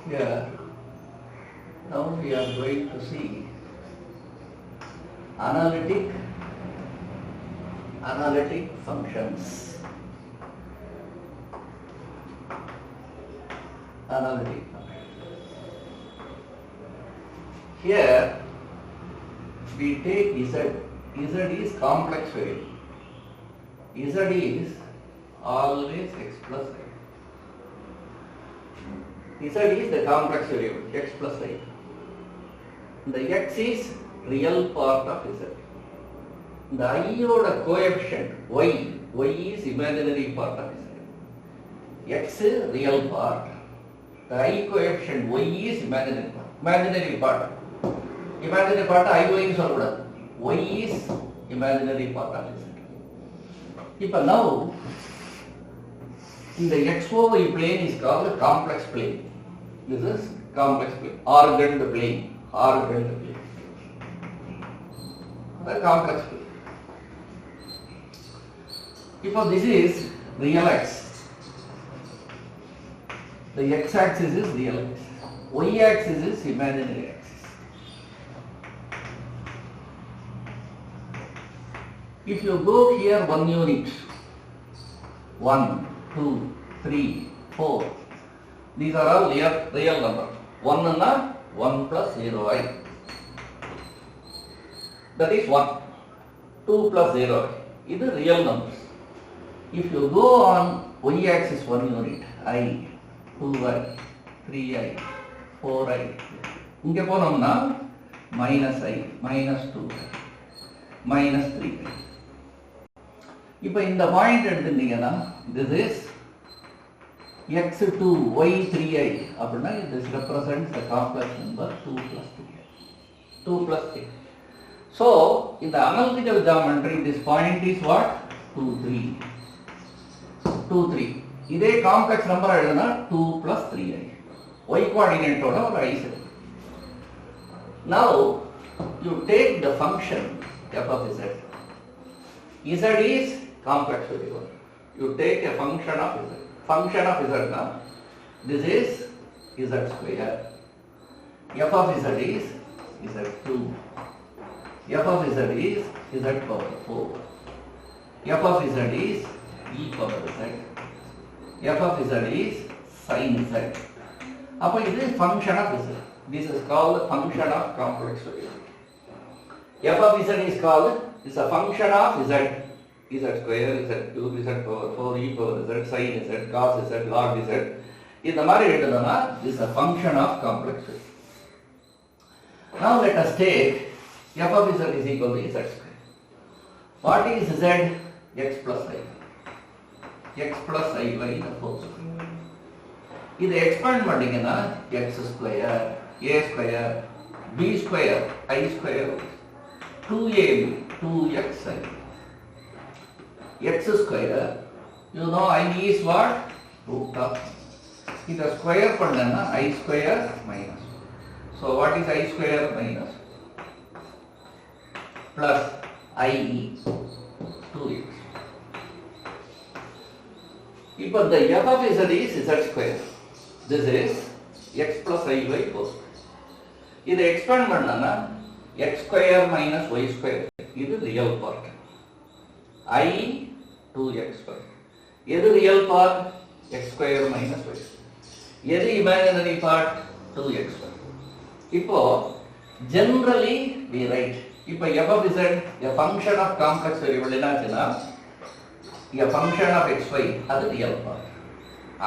Here, now we are going to see analytic functions. Analytic functions. Here we take Z. Z is complex variable. Z is always x plus I. Z is the complex variable, x plus I. The x is real part of Z. The I oda coefficient y is imaginary part of Z. X is real part. The I coefficient y is imaginary part. Imaginary part I y is solved. Y is imaginary part of Z. Now, in the xy plane is called a complex plane. This is complex plane, organed plane. The complex plane. This is real x. The x-axis is real x. Y-axis is imaginary axis. If you go here 1 unit, 1, 2, 3, 4, these are all real numbers. 1 and 1 plus 0i. That is 1. 2 plus 0i. These are real numbers. If you go on y-axis 1 unit, I, 2i, 3i, 4i. Inge ponamna minus I, minus 2i, minus 3i. Now in the point this is x2, y3i. This represents the complex number 2 plus 3i. 2 plus 3. So in the analytical geometry, this point is what? 2, 3. 2, 3. This is complex number 2 plus 3i. Y coordinate or I set. Now you take the function f of z. Z is complex variable. You take a function of z. Function of z now. This is z square. F of z is z2. F of z is z power 4. F of z is e power z. F of z is sin z. This is function of z. This is called function of complex variable. F of z is called, is a function of z. Z square, z cube, z power 4, e power z, sin z, cos z, log z. This is a function of complex variable. Now let us take f of z is equal to z square. What is z? X plus I. X plus I by the whole square. This expand பண்ணீங்கன்னா x square, a square, b square, I square, 2ab, 2xi. X square, you know I is what? Root of. This square பண்ணனா I square minus. So what is I square minus? Plus IE 2x. Now the f of z is z square. This is x plus I by 4 square. This expand பண்ணனா x square minus y square. This is real part. I 2x square. This is real part x square minus y square. This is imaginary part 2x square. Now generally we write f of z a function of complex variable a function of xy that is real part.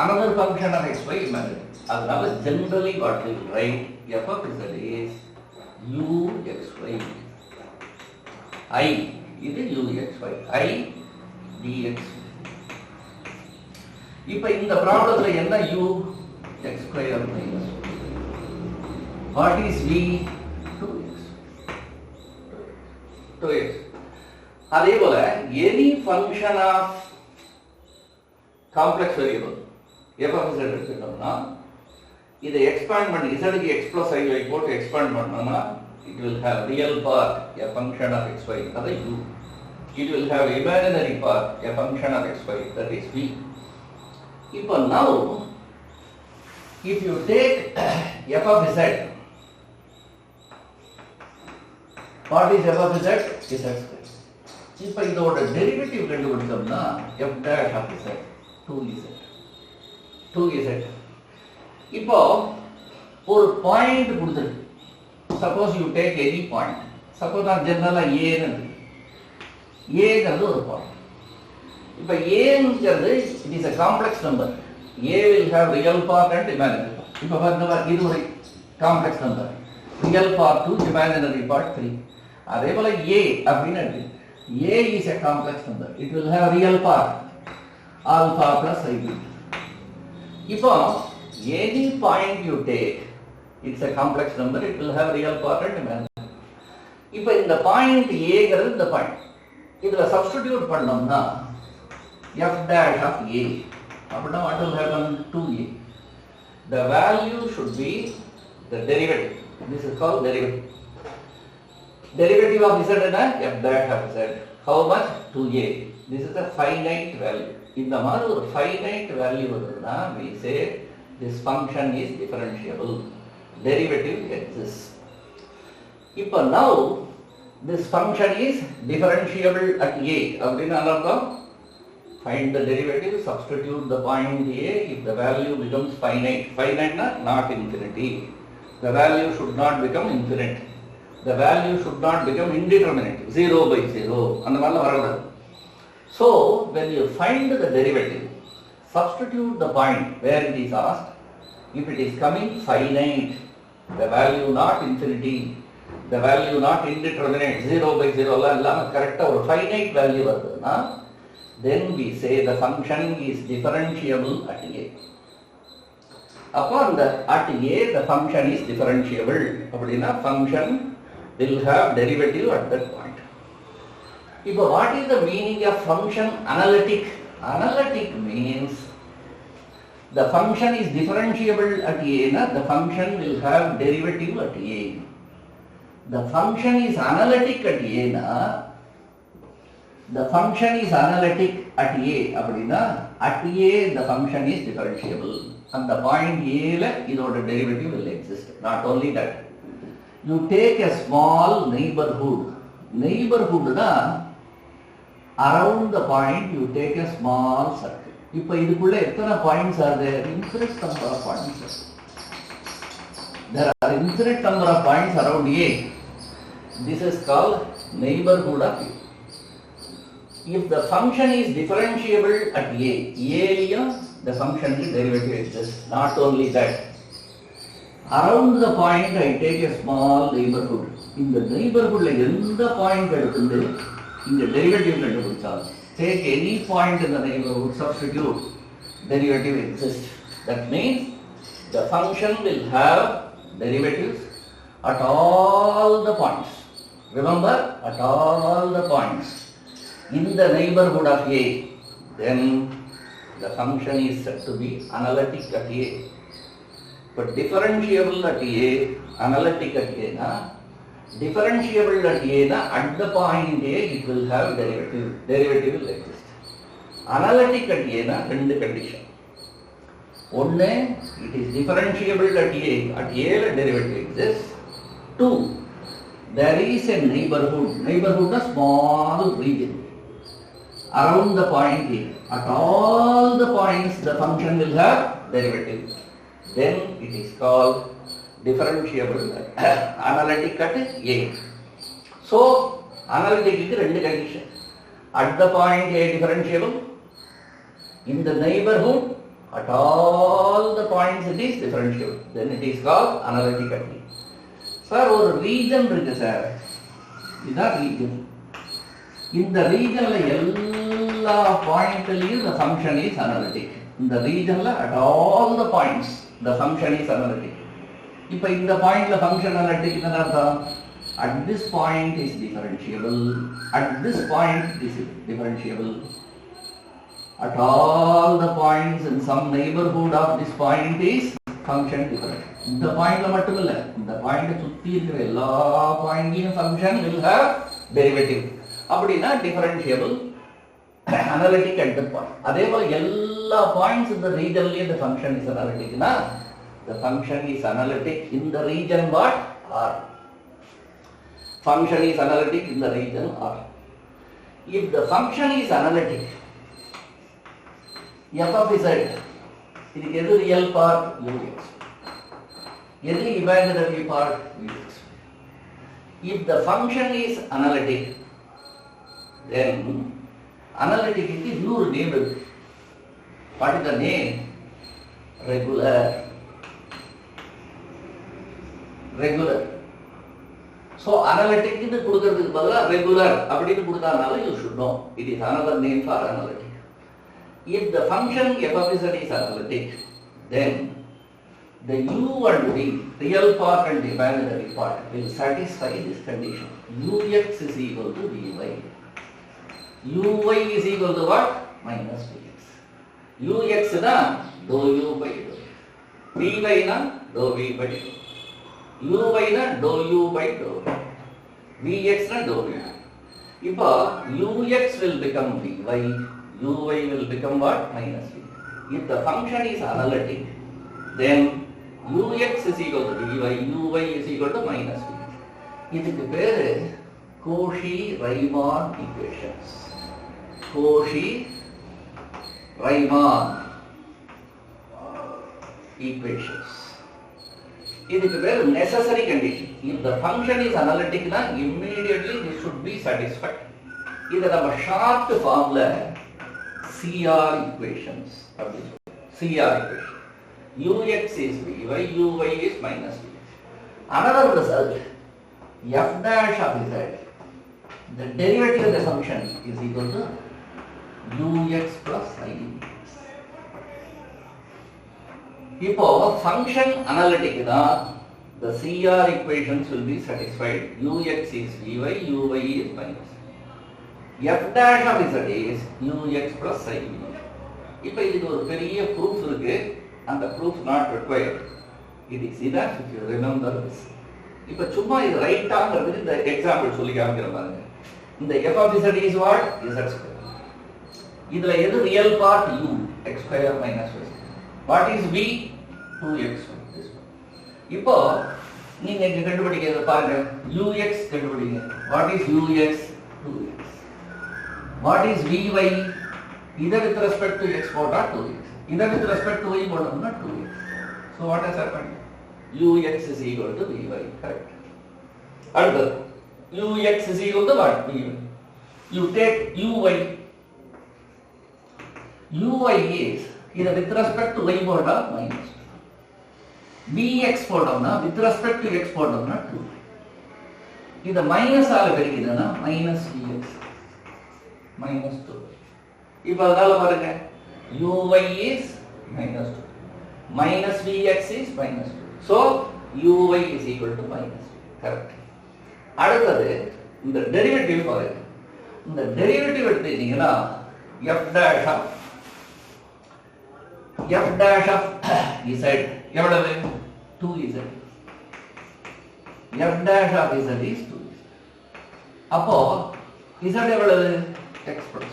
Another function of xy imaginary. Generally what we write f of z is uxy. I is uxy. I dx. Now in the problem என்ன u x square minus. What is v? 2x. 2x. அதே போல any function of complex variable f of z எடுத்துட்டோம்னா இதை expand பண்ணி z க்கு x plus i y போட்டு expand பண்ணோம்னா it will have real part a function of xy that is u. It will have imaginary part a function of xy that is v. Now if you take f of z, what is f of z? Z square. இப்போ இதோட derivative கண்டுபிடிச்சோம்னா f dash of z 2z. இப்போ ஒரு point கொடுத்துருக்கு. Suppose you take any point. Suppose நான் ஜெனரலாக ஏங்கிறது ஒரு பாயிண்ட். இப்போ ஏங்கிறது it is a complex number. A will have real part and imaginary part. இப்போ பாருங்க, இது ஒரு complex number. Real part 2, imaginary part 3. அதே போல A அப்படின்னு இருக்கு. A is a complex number. It will have real part alpha plus ib. இப்போ any point you take, it's a complex number. It will have real part and imaginary. இப்போ இந்த point ஏங்கிறது இந்த point. இதுல substitute பண்ணோம்னா f dash of a. அப்படின்னா what will happen to a? The value should be the derivative. This is called derivative. Derivative of z is f dash of z. How much? 2a. This is a finite value. இந்த மாதிரி ஒரு finite value வருதுன்னா we say this function is differentiable. Derivative exists. இப்போ now this function is differentiable at a. அப்படின்னா அர்த்தம் find the derivative, substitute the point a. If the value becomes finite, finite not infinity. The value should not become infinite. The value should not become indeterminate, 0 by 0. அந்த மாதிரிலாம் வரக்கூடாது. So when you find the derivative, substitute the point where it is asked. If it is coming finite, the value not infinity, the value not indeterminate, 0 by 0 எல்லாம் கரெக்டாக ஒரு finite value வருதுன்னா then we say the function is differentiable at a. அப்போ அந்த at a the function is differentiable. அப்படின்னா function will have derivative at that point. இப்போ what is the meaning of function analytic? Analytic means the function is differentiable at a, the function will have derivative at a. The function is analytic at a, the function is analytic at a. அப்படின்னா at a the function is differentiable. And the point a ல இதோட derivative will exist. Not only that, you take a small neighborhood. Neighborhood na around the point you take a small circle. இப்போ இதுக்குள்ள எத்தனை points are there? Infinite number of points. There are infinite number of points around a. This is called neighborhood of a. If the function is differentiable at a, the function is derivative exists. Not only that, around the point I take a small neighborhood. In the neighborhood எந்த point எடுத்து இந்த derivative கண்டுபிடிச்சாலும் take any point in the neighborhood, substitute, derivative exists. That means the function will have derivatives at all the points. Remember, at all the points in the neighborhood of a, then the function is said to be analytic at a. But differentiable at a, analytic at a, differentiable at a, at the point a it will have derivative. Derivative will exist. Analytic at a, two condition. One, it is differentiable at a the derivative exists. Two, there is a neighborhood. Neighborhood is a small region around the point a. At all the points the function will have derivative. Then it is called differentiable analytic at a. So analytic is two condition. At the point a differentiable, in the neighborhood at all the points it is differentiable. Then it is called analytic at a. Sir, ஒரு region இருக்கு sir. இதுதான் region. இந்த regionல எல்லா பாயிண்ட்லயும் the function is analytic. இந்த regionல at all the points the function is analytic. இப்போ இந்த பாயிண்ட்ல function analytic என்ன அர்த்தம்? At this point is differentiable. At this point is differentiable. At all the points in some neighborhood of this point is function differentiable. இந்த பாயிண்ட்ல மட்டும் இல்ல, இந்த பாயிண்ட சுத்தி இருக்கிற எல்லா பாயிண்ட்லயும் function will have derivative. அப்படின்னா differentiable analytic at that point. அதே போல எல்லா points in the regionலயே the function is analytic னா the function is analytic in the region what? R. Function is analytic in the region R. If the function is analytic, f of z, இதுக்கு எது real part? ux. எது imaginary part? vx. If the function is analytic, then analytic க்கு இன்னொரு name இருக்கு. What is the name? Regular. Regular. So analytic க்கு கொடுக்கிறதுக்கு பதிலா regular அப்படினு கொடுத்தானால you should know it is another name for analytic. If the function f of z is analytic, then the u and v, real part and imaginary part, will satisfy this condition. Ux is equal to vy. Uy is equal to what? Minus vx. Ux na dou u by dou. Vy na dou v by dou. Uy na dou u by dou. Vx na dou v. இப்போ ux will become vy. Uy will become what? Minus v. If the function is analytic, then ux is equal to vy, uy is equal to minus v. இதுக்கு பேரு Cauchy-Riemann equations. Cauchy-Riemann equations. இதுக்கு பேரு necessary condition. If the function is analytic, immediately this should be satisfied. இதை நம்ம short ஃபார்ம்ல CR equations. CR equation. Ux is vy, uy is minus v. Another result, f dash of z, the derivative of the function is equal to ux plus I. இப்போ function analytic தான், the CR equations will be satisfied. Ux is vy, uy is minus. f dash of z is ux plus I. இப்போ இதுக்கு ஒரு பெரிய proof இருக்கு. அந்த proof not required. It is enough if you remember this. இப்போ சும்மா இது ரைட்டாங்கிறதுக்கு இந்த எக்ஸாம்பிள் சொல்லி காமிக்கிற பாருங்க. இந்த f of z is what? z square. இதுல எது real part? u, x square minus y square. What is v? 2x. இப்போ நீங்க இங்க கண்டுபிடிக்கிறது பாருங்க. ux கண்டுபிடிங்க. What is ux? 2x. What is vy? Either with respect to x போட்டா 2x. Either with respect to y போட்டோம்னா 2x. So what has happened? ux is equal to vy. Correct. அடுத்து ux is equal to what? vy. You take uy. Uy is either with respect to y போட்டா minus 2. vx போட்டோம்னா with respect to x போட்டோம்னா 2. இத minus ஆல பெருக்கினா minus vx minus 2. இப்போ அதனால பாருங்க uy is minus 2. Minus vx is minus 2. So uy is equal to minus 2. Correct. அடுத்தது இந்த டெரிவேட்டிவ் பாருங்க. இந்த டெரிவேட்டிவ் எடுத்தீங்கன்னா f dash of z எவ்வளவு? 2z. f dash of z is 2z. அப்போ z எவ்வளவு? x plus.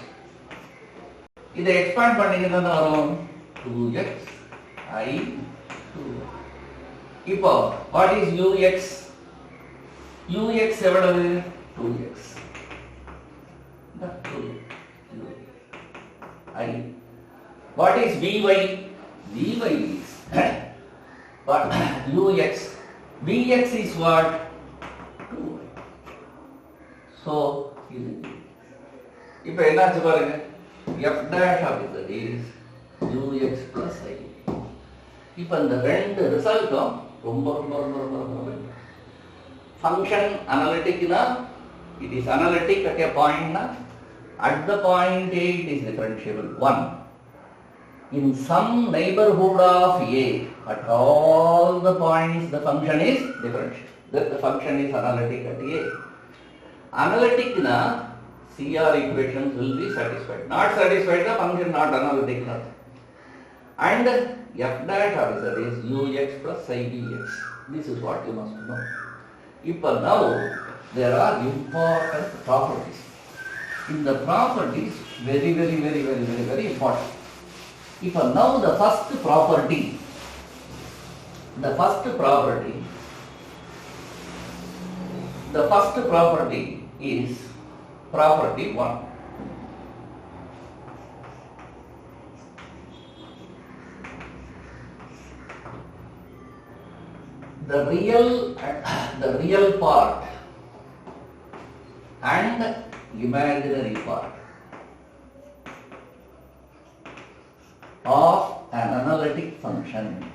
இதை எக்ஸ்பாண்ட் பண்ணீங்கன்னா என்ன வரும்? 2x I 2. இப்போ what is ux? ux எவ்வளவு? 2x. I. What is vy? vy is what? ux. vx is what? 2y. So இப்போ என்னாச்சு பாருங்க. f dash of z is ux plus I. இப்போ இந்த ரெண்டு ரிசல்ட்டும் ரொம்ப ரொம்ப ரொம்ப ரொம்ப function அனலிட்டிக்னா it is analytic at a point na, at the point A it is differentiable 1. In some neighborhood of A, at all the points the function is differentiable. That the function is analytic at A. Analytic na CR equations will be satisfied. Not satisfied, the function not analytic. Not. And f dash of z is ux plus I dx. This is what you must know. If now there are important properties. In the properties, very important. If now the first property The first property is property 1. The real part and imaginary part of an analytic function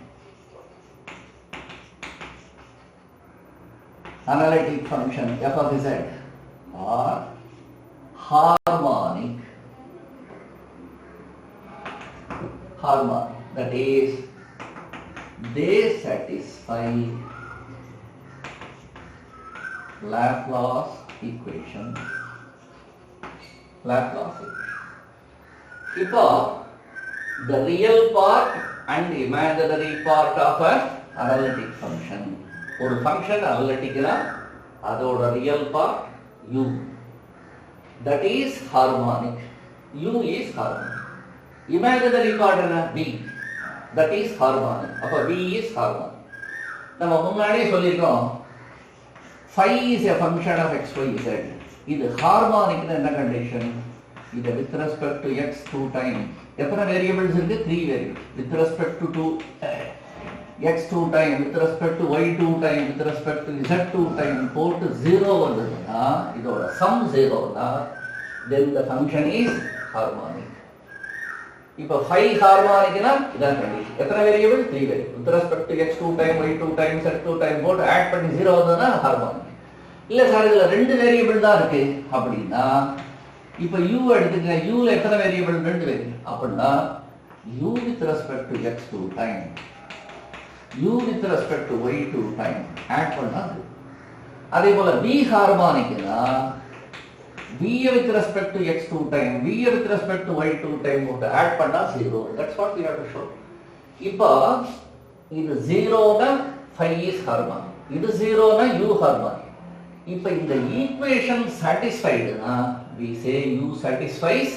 f of z are harmonic, that is, they satisfy Laplace equation. Because the real part and imaginary part of an analytic function. ஒரு function analyticனா அதோட real part u. That is harmonic. U is harmonic. Imaginary part என்ன v. That is harmonic. அப்ப v is harmonic. நம்ம முன்னாடியே சொல்லியிருக்கோம் phi is a function of x, y, z. இது harmonic என்ன condition? இது with respect to x 2 times. எத்தனை variables இருக்கு? 3 variables. With respect to x 2 times, with respect to y 2 times, with respect to z 2 times போட்டு 0 வந்ததுன்னா இதோட sum 0 னா then the function is harmonic. இப்போ phi harmonicனா இதான் கண்டிஷன். எத்தனை variable? 3 variable. With respect to x 2 times, y 2 times, z 2 times போட்டு add பண்ணி 0 வந்ததுன்னா harmonic. இல்ல சார் இதுல ரெண்டு வேரியபிள் தான் இருக்கு அப்படின்னா இப்போ u எடுத்துங்க. u ல எத்தனை வேரியபிள்? ரெண்டு வேரியபிள். அப்படின்னா u with respect to x 2 times, u with respect to y 2 times add பண்ணா அதே போல v ஹார்மோனிக்னா v with respect to x 2 times, v with respect to y 2 times போட்டு ஆட் பண்ணா 0. That's what we have to show. இப்போ இது 0 னா phi is harmonic, இது 0 னா u harmonic. இப்போ இந்த ஈக்குவேஷன் satisfied னா we say u satisfies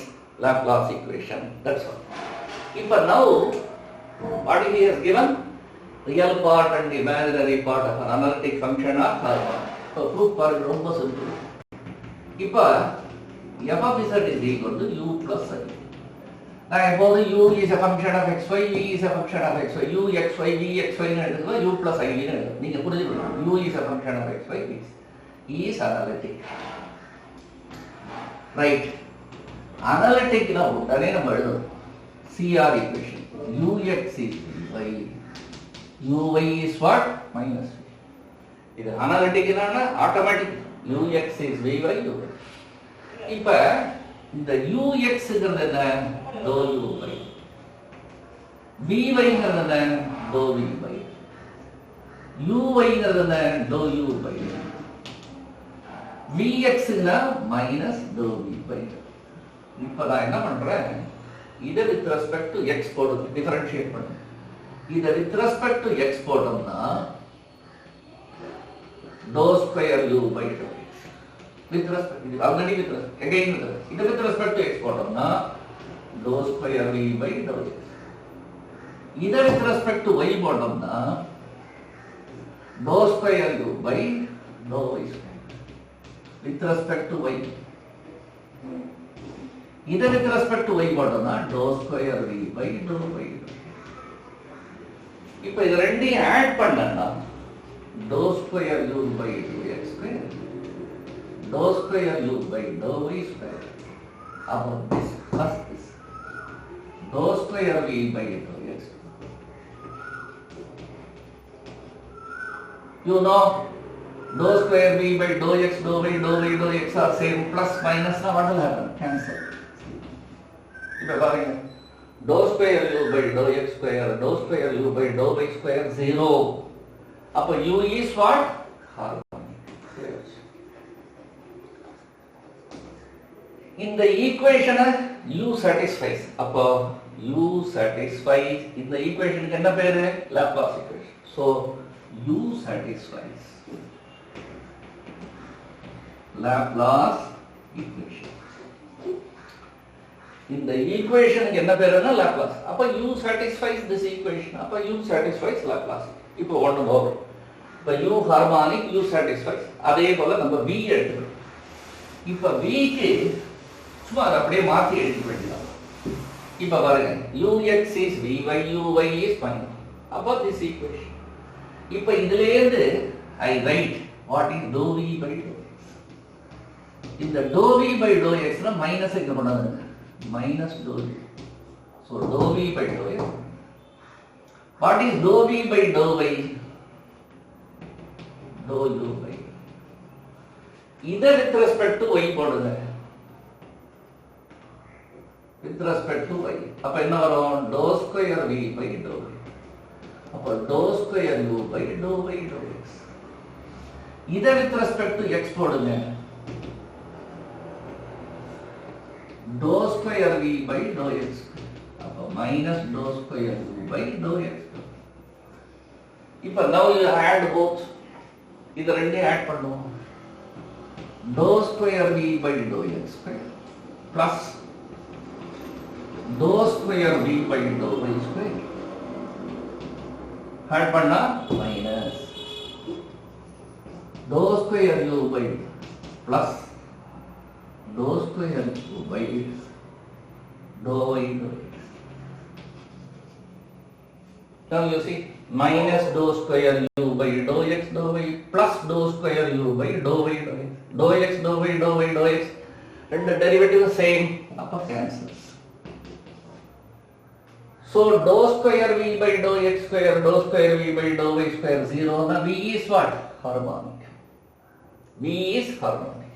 Laplace equation. That's all. இப்போ now what he has given, real part and imaginary part of an analytic function are harmonic. So proof பாருங்க ரொம்ப simple. இப்போ f of z is equal to u plus i. நான் எப்போது u is a function of xy, v is a function of xy, u xy v xy ன்னு எடுத்துக்கலாம், u plus i ன்னு எடுத்துக்கலாம். நீங்க புரிஞ்சுக்கணும். u is a function of xy, v is analytic. Right. Analytic னா உடனே நம்ம எழுதணும் CR equation. ux is y, uy is what? Minus v. இது analytic னா automatic. ux is vy, uy. இப்ப இந்த ux-ங்கிறது என்ன? dou u by. vy-ங்கிறது என்ன? dou v by. uy-ங்கிறது என்ன? dou u by. vx-னா minus dou v by. இப்ப நான் என்ன பண்றேன்? இதை with respect to x போடு டிஃபரன்ஷியேட் பண்ணு. இதை with respect to x போட்டோம்னா dou square u by dou x. With respect, இது already with respect, again with respect. இதை with respect to x போட்டோம்னா dou square v by dou x. இதை with respect to y போட்டோம்னா dou square u by dou y square. With respect to y. இதை with respect to y போட்டோம்னா dou square v by dou y. இப்போ இது ரெண்டையும் add பண்ணனா dou square u by dou x square, dou square u by dou y square, about this plus this, dou square v by dou x. You know, dou square v by dou x, dou y, dou x are same, plus minus, now what will happen? Cancel. இப்போ பாருங்க, dou square u by dou x square, dou square u by dou y square 0. அப்போ u is what? Harmonic. இந்த ஈக்குவேஷனை u satisfies. அப்போ u satisfies, இந்த ஈக்குவேஷனுக்கு என்ன பேரு? Laplace equation. So u satisfies Laplace equation. இந்த ஈக்குவேஷனுக்கு என்ன பேருன்னா Laplace. அப்ப u satisfies this equation. அப்ப u satisfies Laplace. இப்போ ஒன்று போகும். இப்போ u ஹார்மானிக் u சாட்டிஸ்ஃபைஸ். அதே போல நம்ம v எடுத்துக்கிறோம். இப்போ vக்கு சும்மா அதை அப்படியே மாற்றி எழுதி வேண்டியதான். இப்போ பாருங்க ux is vy, uy is minus. அப்போ this equation. இப்போ இதிலேருந்து I write what is dou v by dou x. இந்த dou v by dou x னா மைனஸ் இங்க கொண்டு வந்துருங்க. minus dou v. So dou v by dou x. What is dou v by dou y? Dou u by. இதை with respect to y போடுங்க. With respect to y. அப்ப என்ன வரும்? dou square v by dou y. அப்ப dou square u by dou y dou x. இதை with respect to x போடுங்க. dou square v by dou x. அப்ப minus dou square u by dou x. இப்ப now you add both. இது ரெண்டையும் add பண்ணுவோம். dou square v by dou x square plus dou square v by dou y square. Add பண்ணா minus dou square u by plus dou square u by dou y dou x. Now you see minus dou square u by dou x dou y plus dou square u by dou y dou x. Dou x dou y dou y dou x. And the derivative is same. Upper cancels. So dou square v by dou x square dou square v by dou y square 0. Now v is what? Harmonic. V is harmonic.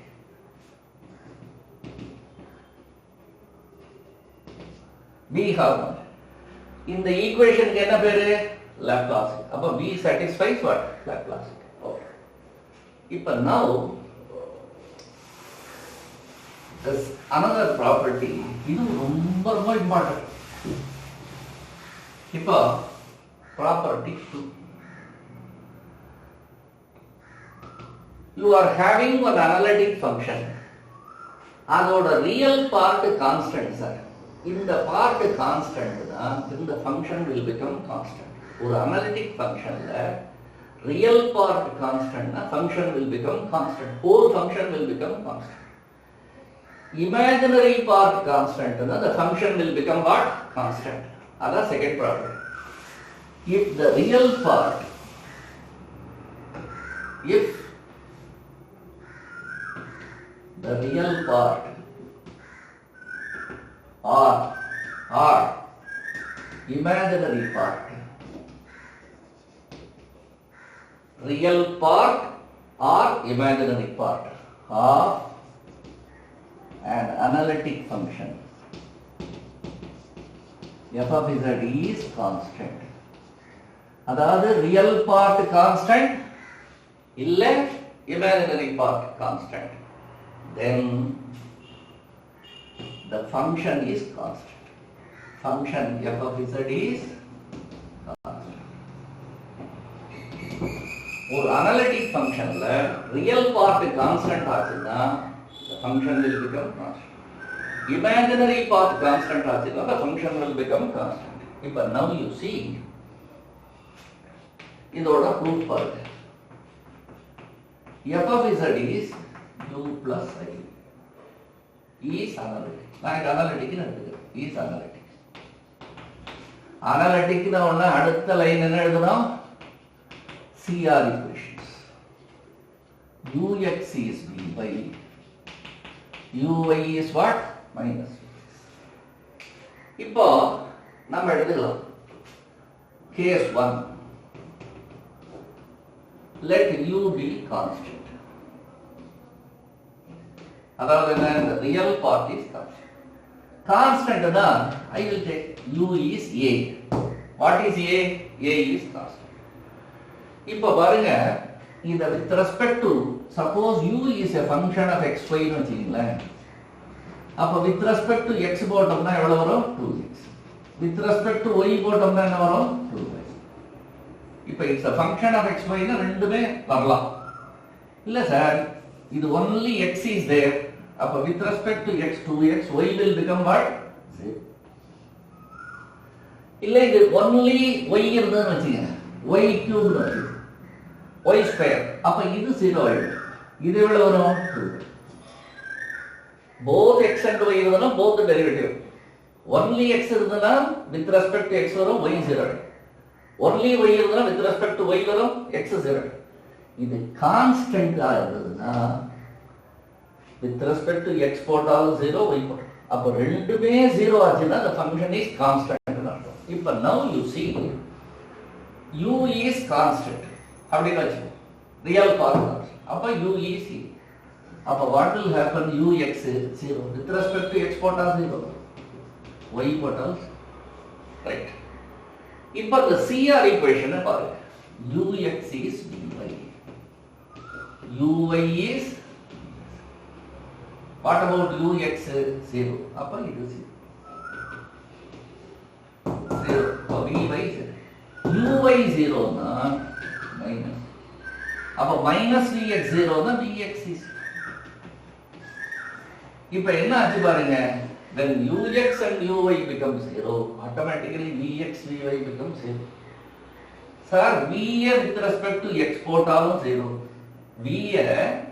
V harmonic. In the equation என்ன பேரு? Laplacian. அப்ப V satisfies what? Laplacian. Okay. இப்ப now there's another property. இது ரொம்ப ரொம்ப important. இப்போ property 2. You are having an analytic function. அதோட real part constant sir. இந்த part constant தான் இந்த function will become constant. ஒரு analytic functionல real part constant na function will become constant. Whole function will become constant. Imaginary part constant na the function will become what? Constant. That's second property. If the real part, if the real part or imaginary part, real part or imaginary part of an analytic function f of z is constant. அதாவது real part constant இல்ல imaginary part constant, then the function is constant. Function f of z is constant. ஒரு analytic functionல real part constant ஆச்சுன்னா the function will become constant. Imaginary part constant ஆச்சுன்னா the function will become constant. இப்ப now you see இதோட proof பாருங்க. f of z is u plus I is analytic. நான் இது analytic எடுத்துக்கிறேன். is analytic. Analytic னா ஒண்ணு அடுத்த லைன் என்ன எழுதணும்? CR equations. ux is v by uy is what? Minus v. இப்போ நம்ம எழுதலாம். Case 1. Let u be constant. அதாவது என்ன? The real part is constant. Constant தான் I will take u is a. What is a? A is constant. இப்போ பாருங்க இந்த with respect to suppose u is a function of xy னு வச்சுக்கீங்களேன். அப்ப with respect to x போட்டோம்னா எவ்வளவு வரும்? 2x. with respect to y போட்டோம்னா என்ன வரும்? 2y. இப்போ it's a function of xy னா ரெண்டுமே வரலாம். இல்ல சார் இது only x is there. அப்ப with respect to x 2x, y will become what? 0. இல்ல இது only y இருந்ததுன்னு வச்சுக்கங்க. y cubed y square. அப்ப இது 0 ஆயிடும். இது எவ்வளவு வரும்? 2. Both x and y இருந்தனா both derivative. Only x இருந்தனா with respect to x வரும் y 0. Only y இருந்தனா with respect to y வரும் x 0. இது கான்ஸ்டன்ட் ஆகுதுன்னா with respect to x போட்டாலும் 0 y போட்டாலும் அப்ப ரெண்டுமே 0 ஆச்சுன்னா the function is constant. இப்ப now you see u is constant அப்படினு வெச்சு real part அப்ப u is அப்ப what will happen? ux 0 with respect to x போட்டா 0 y போட்டா right. இப்ப the CR equation பாருங்க ux is dy uy is what about ux 0 அப்ப இது 0 அப்ப vy 0 uy 0 னா minus அப்ப minus vx 0 னா vx is இப்ப என்ன ஆச்சு பாருங்க when ux and uy become 0 automatically vx vy becomes 0. sir v with respect to x போட்டாலும் 0 v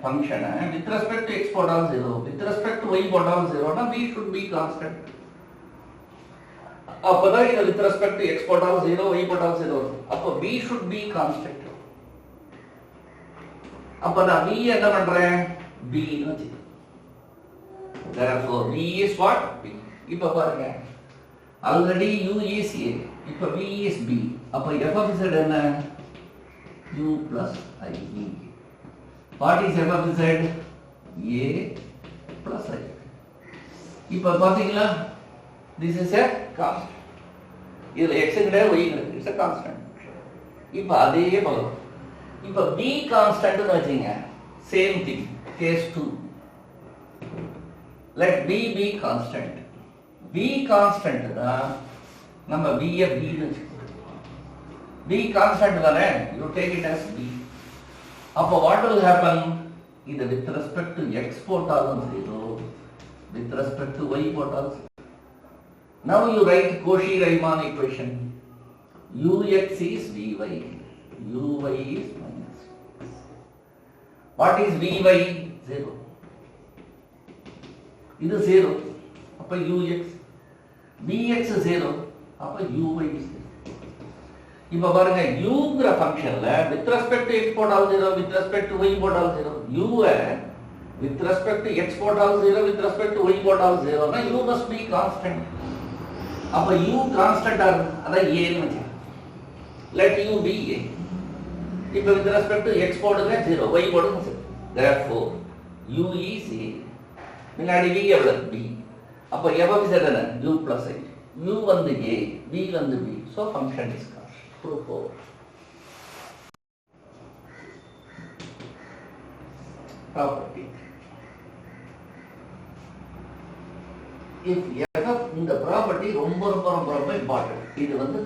function with respect to x போட்டாலும் 0 with respect to y போட்டாலும் 0 னா v should be constant. அப்பதான் இது with respect to x போட்டாலும் 0 y போட்டாலும் 0 அப்ப v should be constant. அப்ப நான் v என்ன பண்றேன் b ன்னு வச்சுக்கிறேன். therefore v is what b. இப்ப பாருங்க already u is a இப்ப v is b அப்ப f of z என்ன u plus iv. what is f of z? a plus i. இப்ப பாத்தீங்களா this is a constant. இதுல x கிடையாது y கிடையாது it's a constant. இப்ப அதே போல இப்ப b constant னு வச்சீங்க same thing case 2 let b be constant. b constant தான் நம்ம b ய b னு வச்சுக்கோம். b constant தானே you take it as b. அப்ப what will happen? இது with respect to x போட்டாலும் 0 with respect to y போட்டாலும் 0. now you write Cauchy-Riemann equation ux is vy uy is minus. what is vy? 0 இது 0 அப்ப ux vx 0 அப்ப uy is 0. இப்ப பாருங்க u ங்கற ஃபங்க்ஷன்ல with respect to x போட்டாலும் 0 with respect to y போட்டாலும் 0 u with respect to x போட்டாலும் 0 with respect to y போட்டாலும் 0 னா u must be constant. அப்ப u constant அத a ன்னு வெச்சு let u be a. இப்ப with respect to x போடுங்க 0 y போடுங்க 0 therefore u is a முன்னாடி v எவ்வளவு b அப்ப f of z என்ன u plus i u வந்து a v வந்து b so function is constant. proof over. property if f of இந்த property ரொம்ப ரொம்ப ரொம்ப ரொம்ப இம்பார்ட்டன்ட். இது வந்து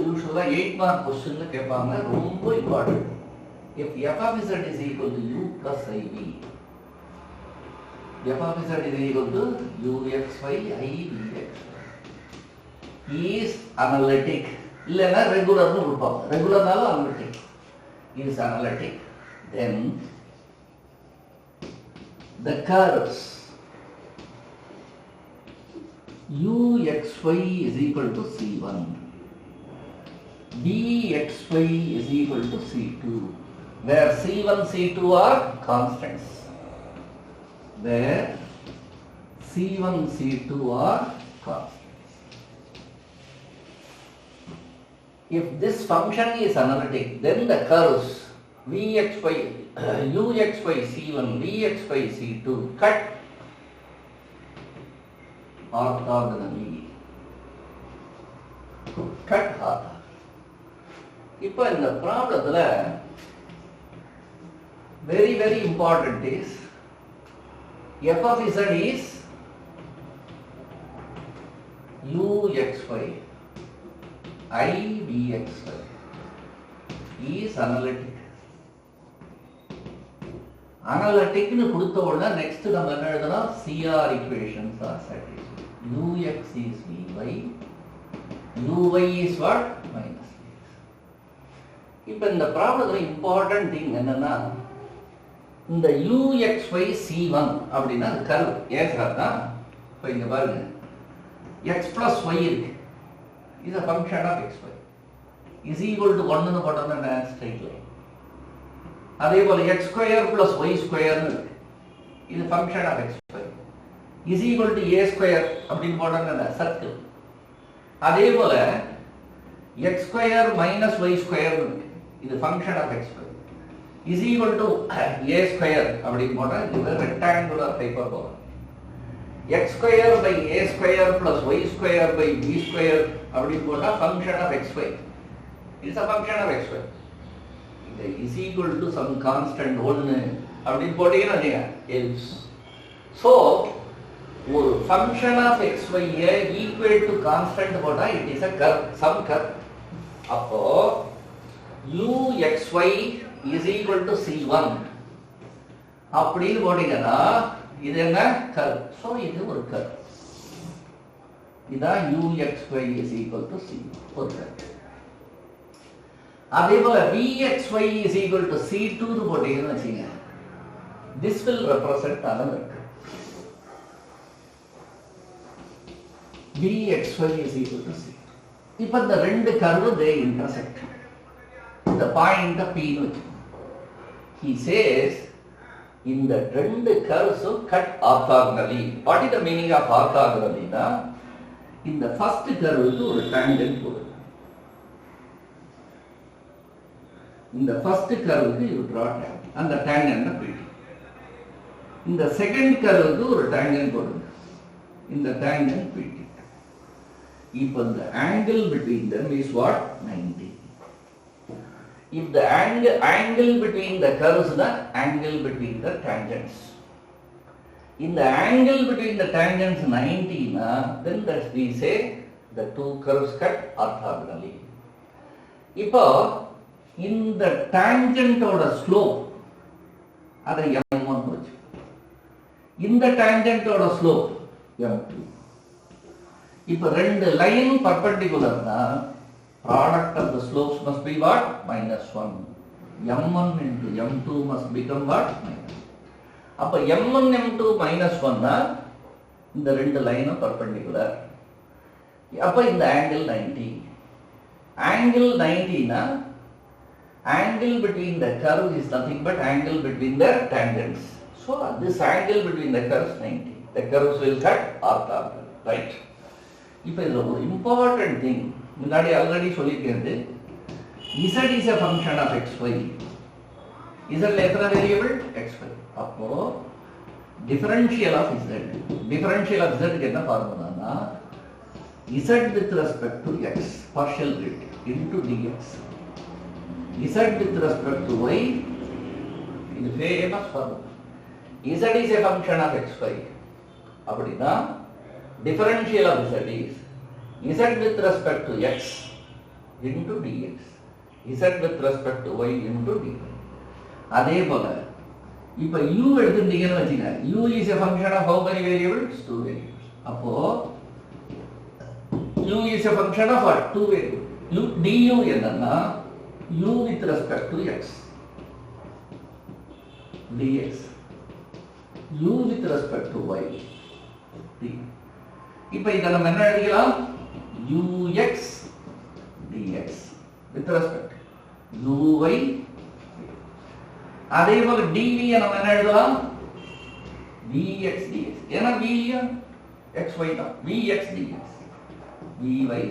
யூசுவலா 8 மார்க் क्वेश्चनல கேட்பாங்க ரொம்ப important. if f of z is equal to u plus iv f of z is equal to uxy ivx is analytic இல்லனா ரெகுலர்னு கொடுப்பாங்க. ரெகுலர்னாலும் analytic is analytic then the curves uxy is equal to c1 bxy is equal to c2 where c1 c2 are constants where c1 c2 are constants. if this function is analytic then the curves vxy uxy c1 vxy c2 cut orthogonally cut orthogonally. இப்போ இந்த ப்ராப்ளத்துல very very important is f of z is uxy ivxy is analytic. analytic னு கொடுத்த உடனே next நம்ம என்ன எழுதலாம் CR equations are satisfied. ux is vy uy is what minus vx. இப்போ இந்த ப்ராப்ளத்துல இம்பார்ட்டன்ட் திங் என்னன்னா, இந்த uxy c1 அப்படின்னா அது கர்வ். ஏன் சார்னா, இப்போ இங்க பாருங்க, x plus y இருக்கு, இது function of xy is equal to 1 ன்னு போட்டோம்னா என்ன, ஸ்ட்ரைட் லைன். அதே போல x ஸ்கொயர் plus y ஸ்கொயர்னு இருக்கு, இது function of xy is equal to a square அப்படின்னு போட்டோம்னா என்ன, சர்க்கிள். அதே போல x ஸ்கொயர் மைனஸ் y ஸ்கொயர்னு இருக்கு, இது function of xy is equal to a square அப்படின்னு போட்டா இது rectangular hyperbola. x square by a square plus y square by b square அப்படின்னு போட்டா function of xy is a function of xy. இது is equal to some constant 1 அப்படின்னு போட்டீங்கன்னா நீங்க else. So ஒரு function of xy equal to constant போட்டா it is a curve, some curve. அப்போ uxy is equal to c1 அப்படின்னு போட்டீங்கன்னா இது என்ன, curve. So இது ஒரு curve. இதான் uxy is equal to c, ஒரு curve. அதே போல vxy is equal to c2 ன்னு போட்டீங்கன்னு வச்சுங்க, this will represent another curve. vxy is equal to c. இப்போ இந்த ரெண்டு கர்வ் they intersect. இந்த பாயிண்ட் p ன்னு வச்சு, he says இந்த ரெண்டு கர்வ்ஸும் cut orthogonally. What is the meaning of orthogonally னா, இந்த ஃபர்ஸ்ட் கர்வுக்கு ஒரு டான்ஜென்ட் போடுது. இந்த ஃபர்ஸ்ட் கர்வுக்கு யூ டிரா அந்த டான்ஜென்ட் பிடி. இந்த செகண்ட் கர்வுக்கு ஒரு டான்ஜென்ட் போடுங்க, இந்த டான்ஜென்ட் பிடி. இப்போ the angle between them is what, 90. If the angle between the curves the angle between the tangents, in the angle between the tangents 90 na, then that we say the two curves cut orthogonally. இப்போ இந்த டான்ஜென்ட்டோட slope அதை m1 வச்சு, இந்த டான்ஜென்ட்டோட slope m2. இப்போ ரெண்டு line பர்பெண்டிகுலர்னா product of the slopes must be what, -1. m1 into m2 must become what, minus. அப்ப m1 m2 -1 னா இந்த ரெண்டு லைன் பர்பெண்டிகுலர். அப்ப இந்த ஆங்கிள் 90. ஆங்கிள் 90 னா angle between the curve is nothing but angle between the tangents. So this angle between the curves 90. The curves will cut orthogonal, right? இப்போ இதுல ஒரு இம்பார்ட்டன்ட் திங் முன்னாடி ஆல்ரெடி சொல்லிக்கிறது, z is a function of xy. z ல எத்தனை variable, xy. அப்போ differential of z, differential of z க்கு என்ன ஃபார்முலானா, z with respect to x partial derivative into dx, z with respect to y, இது famous formula. z is a function of xy அப்படினா differential of z is z with respect to x into dx, z with respect to y into dy. அதே போல இப்ப u எடுத்துட்டீங்கன்னு வச்சுங்க, u is a function of how many variables, 2 variables. அப்போ u is a function of what, 2 variables. du என்னன்னா u with respect to x, dx, u with respect to y, dy. இப்ப இத நம்ம என்ன எழுதிக்கலாம், ux dx with respect uy. அதே போல dv நம்ம என்ன எழுதலாம், vx dx. ஏன்னா v xy தான், vx dx vy.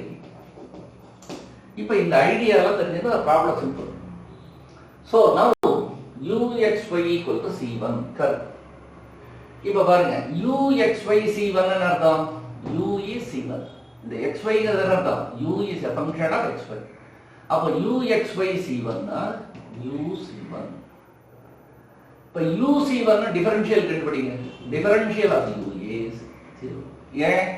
இப்ப இந்த ஐடியால தெரிஞ்சது problem simple. So now uxy equal to c1 curve. இப்ப பாருங்க, uxy c1 ன்னு அர்த்தம், u is c1. இந்த xy ங்கிறது என்ன அர்த்தம், u is a function of xy. அப்ப uxy c1 னா uc1. இப்ப uc1 டிஃபரன்ஷியல் கண்டுபிடிங்க. Differential of u is 0. ஏன்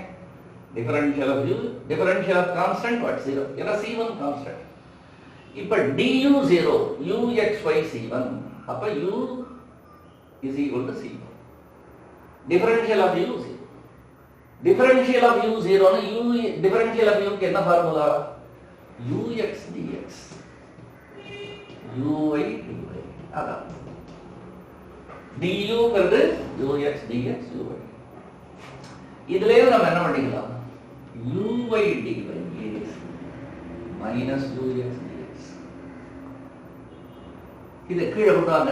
differential of u, differential of constant what, 0. ஏன்னா c1 கான்ஸ்டன்ட். இப்ப du 0, uxy c1. அப்ப u is equal to c1. Differential of u 0. Differential of u 0 னா u differential of u க்கு என்ன formula, ux dx uy dy. அதான் duங்கிறது ux dx uy. இதுலயே நம்ம என்ன பண்ணிக்கலாம், uy dy is minus ux dx. இது கீழே கொண்டாங்க,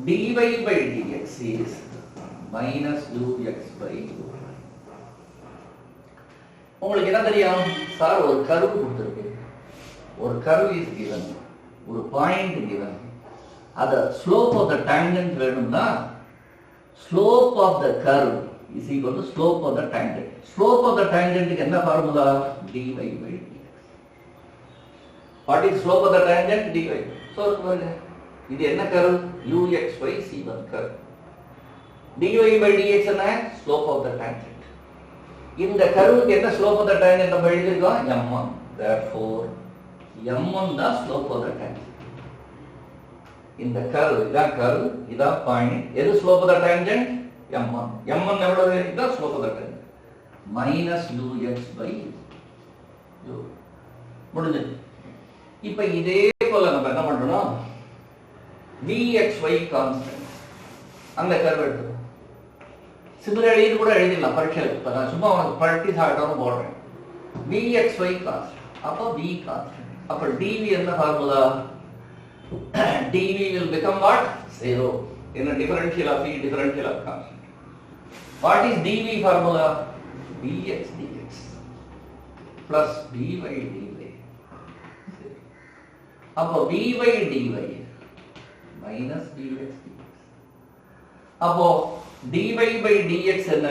dy by dx is minus ux by uy. உங்களுக்கு என்ன தெரியும் சார், ஒரு கர்வ் கொடுத்திருக்கு, ஒரு கர்வ் இஸ் given, ஒரு பாயிண்ட் given, அத ஸ்லோப் ஆஃப் த டான்ஜென்ட் வேணும்னா slope of the curve is equal to slope of the tangent. Slope of the டான்ஜென்ட்க்கு என்ன formula, dy by dx. What is slope of the tangent, dy. So பாருங்க, இது என்ன curve, uxy c1 curve. dy by dx என்ன, slope of the tangent. இந்த கர்வுக்கு என்ன slope of the tangent நம்ம எழுதிருக்கோம், m1. therefore m1 தான் ஸ்லோப் ஆஃப் த டான்ஜென்ட். இந்த கர்வ் இதான் கர்வ், இதான் பாயிண்ட். எது slope of the tangent, m1. m1 எவ்வளவு, இதான் slope of the tangent, minus ux by u. முடிஞ்சது. இப்போ இதே போல நம்ம என்ன பண்றோம், vxy கான்ஸ்டன்ட் அந்த கர்வ் எடுத்துக்கோ. சிமிலர்லி இது கூட எழுதிடலாம் பரீட்சையில். இப்போ நான் சும்மா உனக்கு ப்ராக்டிஸ் ஆகட்டும் போடுறேன். vxy கான்ஸ்டன்ட், அப்போ v கான்ஸ்டன்ட். அப்போ dv என்ன formula, dv will become what, 0 in a differential of v, differential of constant. What is dv formula, dx dx plus dy dy. அப்போ vy dy minus dx dx. அப்போ dy by dx என்ன,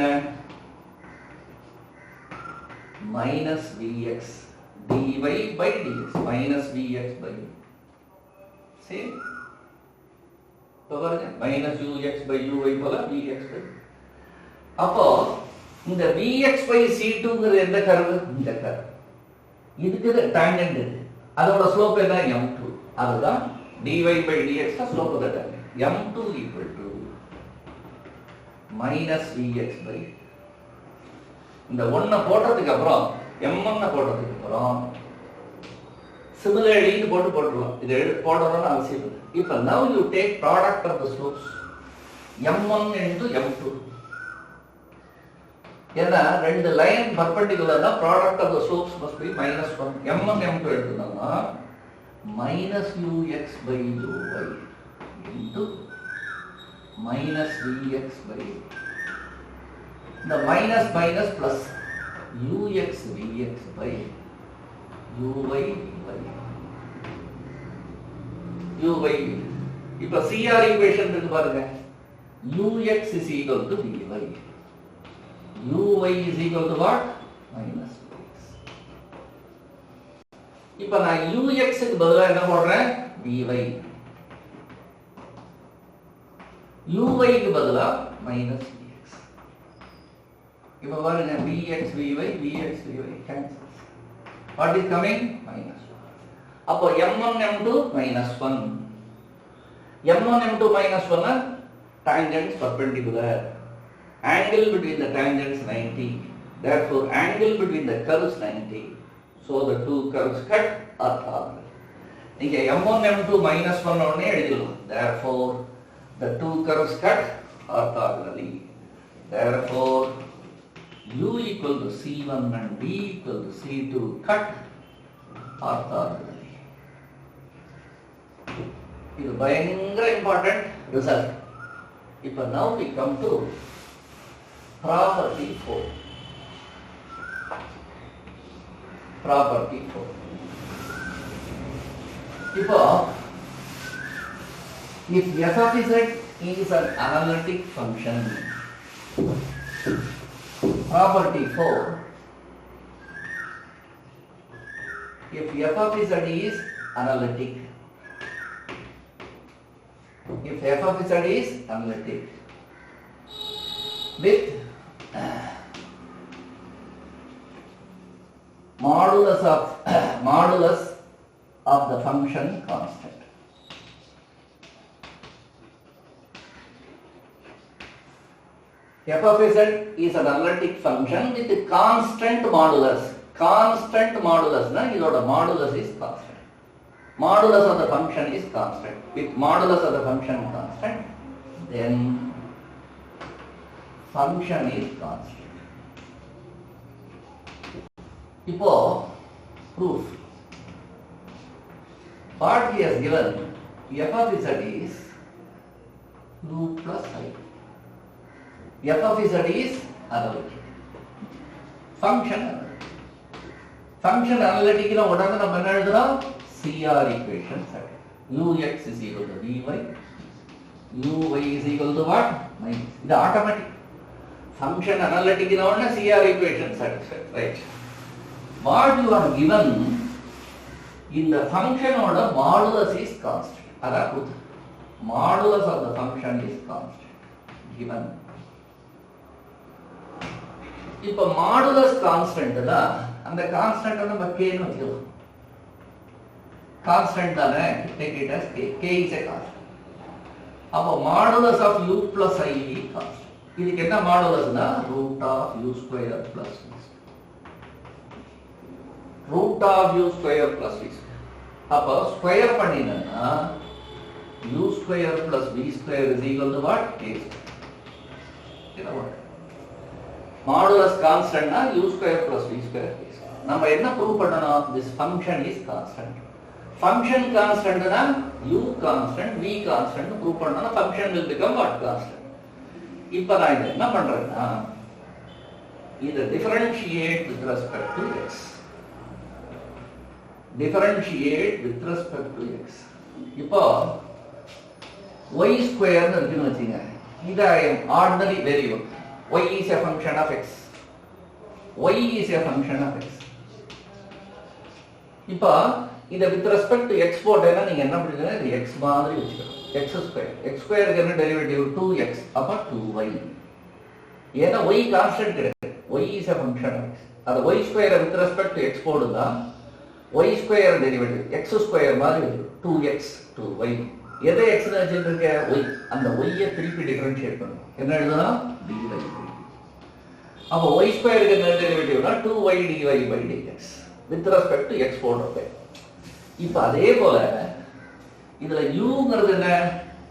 minus vx, dy by dx minus vx by same. तो பாருங்க, minus ux by uy போல vx by. அப்போ இந்த vx by c2ங்கிறது எந்த curve, இந்த கர்வ். இதுக்கு டான்ஜென்ட் இருக்கு, அதோட ஸ்லோப் என்ன, m2. அதுதான் dy by dx தான் slope of the tangent. m2 equal to minus vx by. இந்த 1 போட்டதுக்கு அப்புறம் m1 போட்டதுக்கு அப்புறம் similarly இது போட்டுறலாம். இது போடணும்னு அவசியம் இல்லை. இப்போ now you take product of the slopes m1 into m2. ஏன்னா ரெண்டு line பர்பெண்டிகுலர்னா product of the slopes must be minus 1. m1 m2 எடுத்தோம்னா minus ux by uy into minus vx by. இந்த minus minus plus ux vx by uy dy. uy இப்ப CR equation இருக்கு பாருங்க, ux is equal to dy, uy is equal to what, minus vx. இப்ப நான் ux க்கு பதிலா என்ன போடுறேன், dy, uy க்கு பதிலா minus vx. இப்ப பாருங்க, vx vy vx vy cancels. What is coming, minus 1. அப்போ m1 m2 minus 1. m1 m2 minus 1 tangents perpendicular. Angle between the tangents 90. Therefore angle between the curves 90. So the two curves cut orthogonal. இங்க m1 m2 minus 1 ஒண்ணே எழுதிடலாம். Therefore the two curves cut orthogonally. Therefore u equal to c1 and v equal to c2 cut orthogonally. இது பயங்கர important result. இப்போ now we come to property 4. property 4. இப்போ if f of z is an analytic function, property 4, if f of z is analytic, if f of z is analytic with modulus of the function constant. F of z is an analytic function with constant modulus. Constant modulus na idoda modulus is constant. modulus of the function is constant. With modulus of the function constant, then function is constant. இப்போ proof. What he has given, f of z is u plus I. f of z is analytic. Function analytic. Function analytic ல உடனே நம்ம என்ன எழுதுறோம்? CR equation set. ux is equal to vy. uy is equal to what? Minus. இது automatic. Function analytic ல உடனே CR equation satisfied. Right. What you are given in the function order modulus is constant. அதான் கொடுத்து. Modulus of the function is constant. Given. இப்போ modulus constant தான் அந்த constant நம்ம k ன்னு வச்சுக்கலாம். Constant தானே, take it as k. K is a constant. அப்போ modulus of u plus I is constant. இதுக்கு என்ன மாடுலஸ்னா root of u square plus v square. Root of u square plus v square. அப்போ square பண்ணினா u square plus v square is equal to what? K square. என்ன வரும்? Modulus constant na u square plus v square. நம்ம என்ன prove பண்ணனும்? This function is constant. Function constant na u constant, v constant prove பண்ணனும். Function will become what? Constant. இப்போ நான் இத என்ன பண்றேன்னா இத differentiate with respect to x. Differentiate with respect to x. இப்போ y square ன்னு இருக்குன்னு வச்சுங்க. இது ordinary variable. Y is a function of x. Y is a function of x. இப்போ இத with respect to x போட்டேன்னா நீங்க என்ன பண்ணுவீங்க? இது x மாதிரி வச்சுக்கணும். x square. x square க்கு என்ன டெரிவேட்டிவ்? 2x அப்ப 2y. ஏன்னா y கான்ஸ்டன்ட் கிடையாது. y is a function of x. அது y square with respect to x போடுதா y square derivative x square மாதிரி வரும். 2x 2y. எதை x ன்னு வச்சிருக்க? y. அந்த y ஐ திருப்பி டிஃபரன்ஷியேட் பண்ணனும். என்ன எழுதலாம்? dy. அப்ப y square க்கு என்ன டெரிவேட்டிவ்னா 2y dy by dx with respect to x போடுறோம். இப்போ அதே போல இதுல u ங்கிறது என்ன?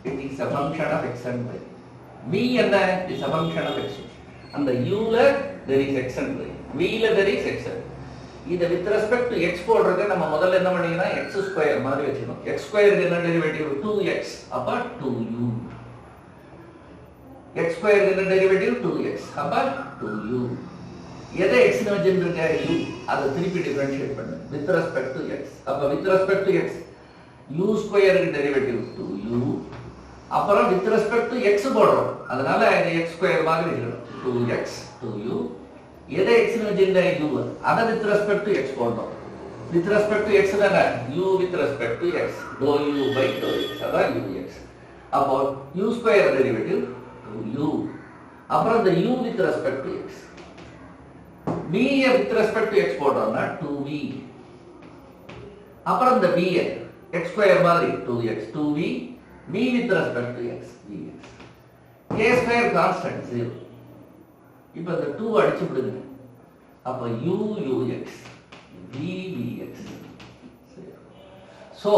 It is a function of x and y. v என்ன? It is a function of x. அந்த u ல there is x and y. v ல there is x and y. இத with respect to x போடுறது நம்ம முதல்ல என்ன பண்ணீங்கன்னா x square மாதிரி வெச்சுக்கணும். x square க்கு என்ன டெரிவேட்டிவ்? 2x அப்ப 2u. x square க்கு என்ன டெரிவேட்டிவ்? 2x அப்ப 2u. எதை x ன்னு வச்சிருக்க? u. அத திருப்பி டிஃபரன்ஷியேட் பண்ணு with respect to x. அப்ப with respect to x u square க்கு டெரிவேட்டிவ் 2u. அப்புறம் with respect to x போடுறோம். அதனால இது x square மாதிரி எழுதணும். 2x 2u. எதை x ன்னு வச்சிருந்த? u. அத with respect to x போடுறோம். with respect to x தான? u with respect to x. dou u by dou x. அதான் ux. அப்போ u square டெரிவேட்டிவ் 2u. அப்புறம் இந்த u with respect to x. v with respect to x போடுறோம்னா 2v. அப்புறம் இந்த v x square மாதிரி 2x 2v. v with respect to x vx. k square constant 0. இப்போ இந்த 2 அடிச்சு விடுங்க. அப்ப u ux v vx. So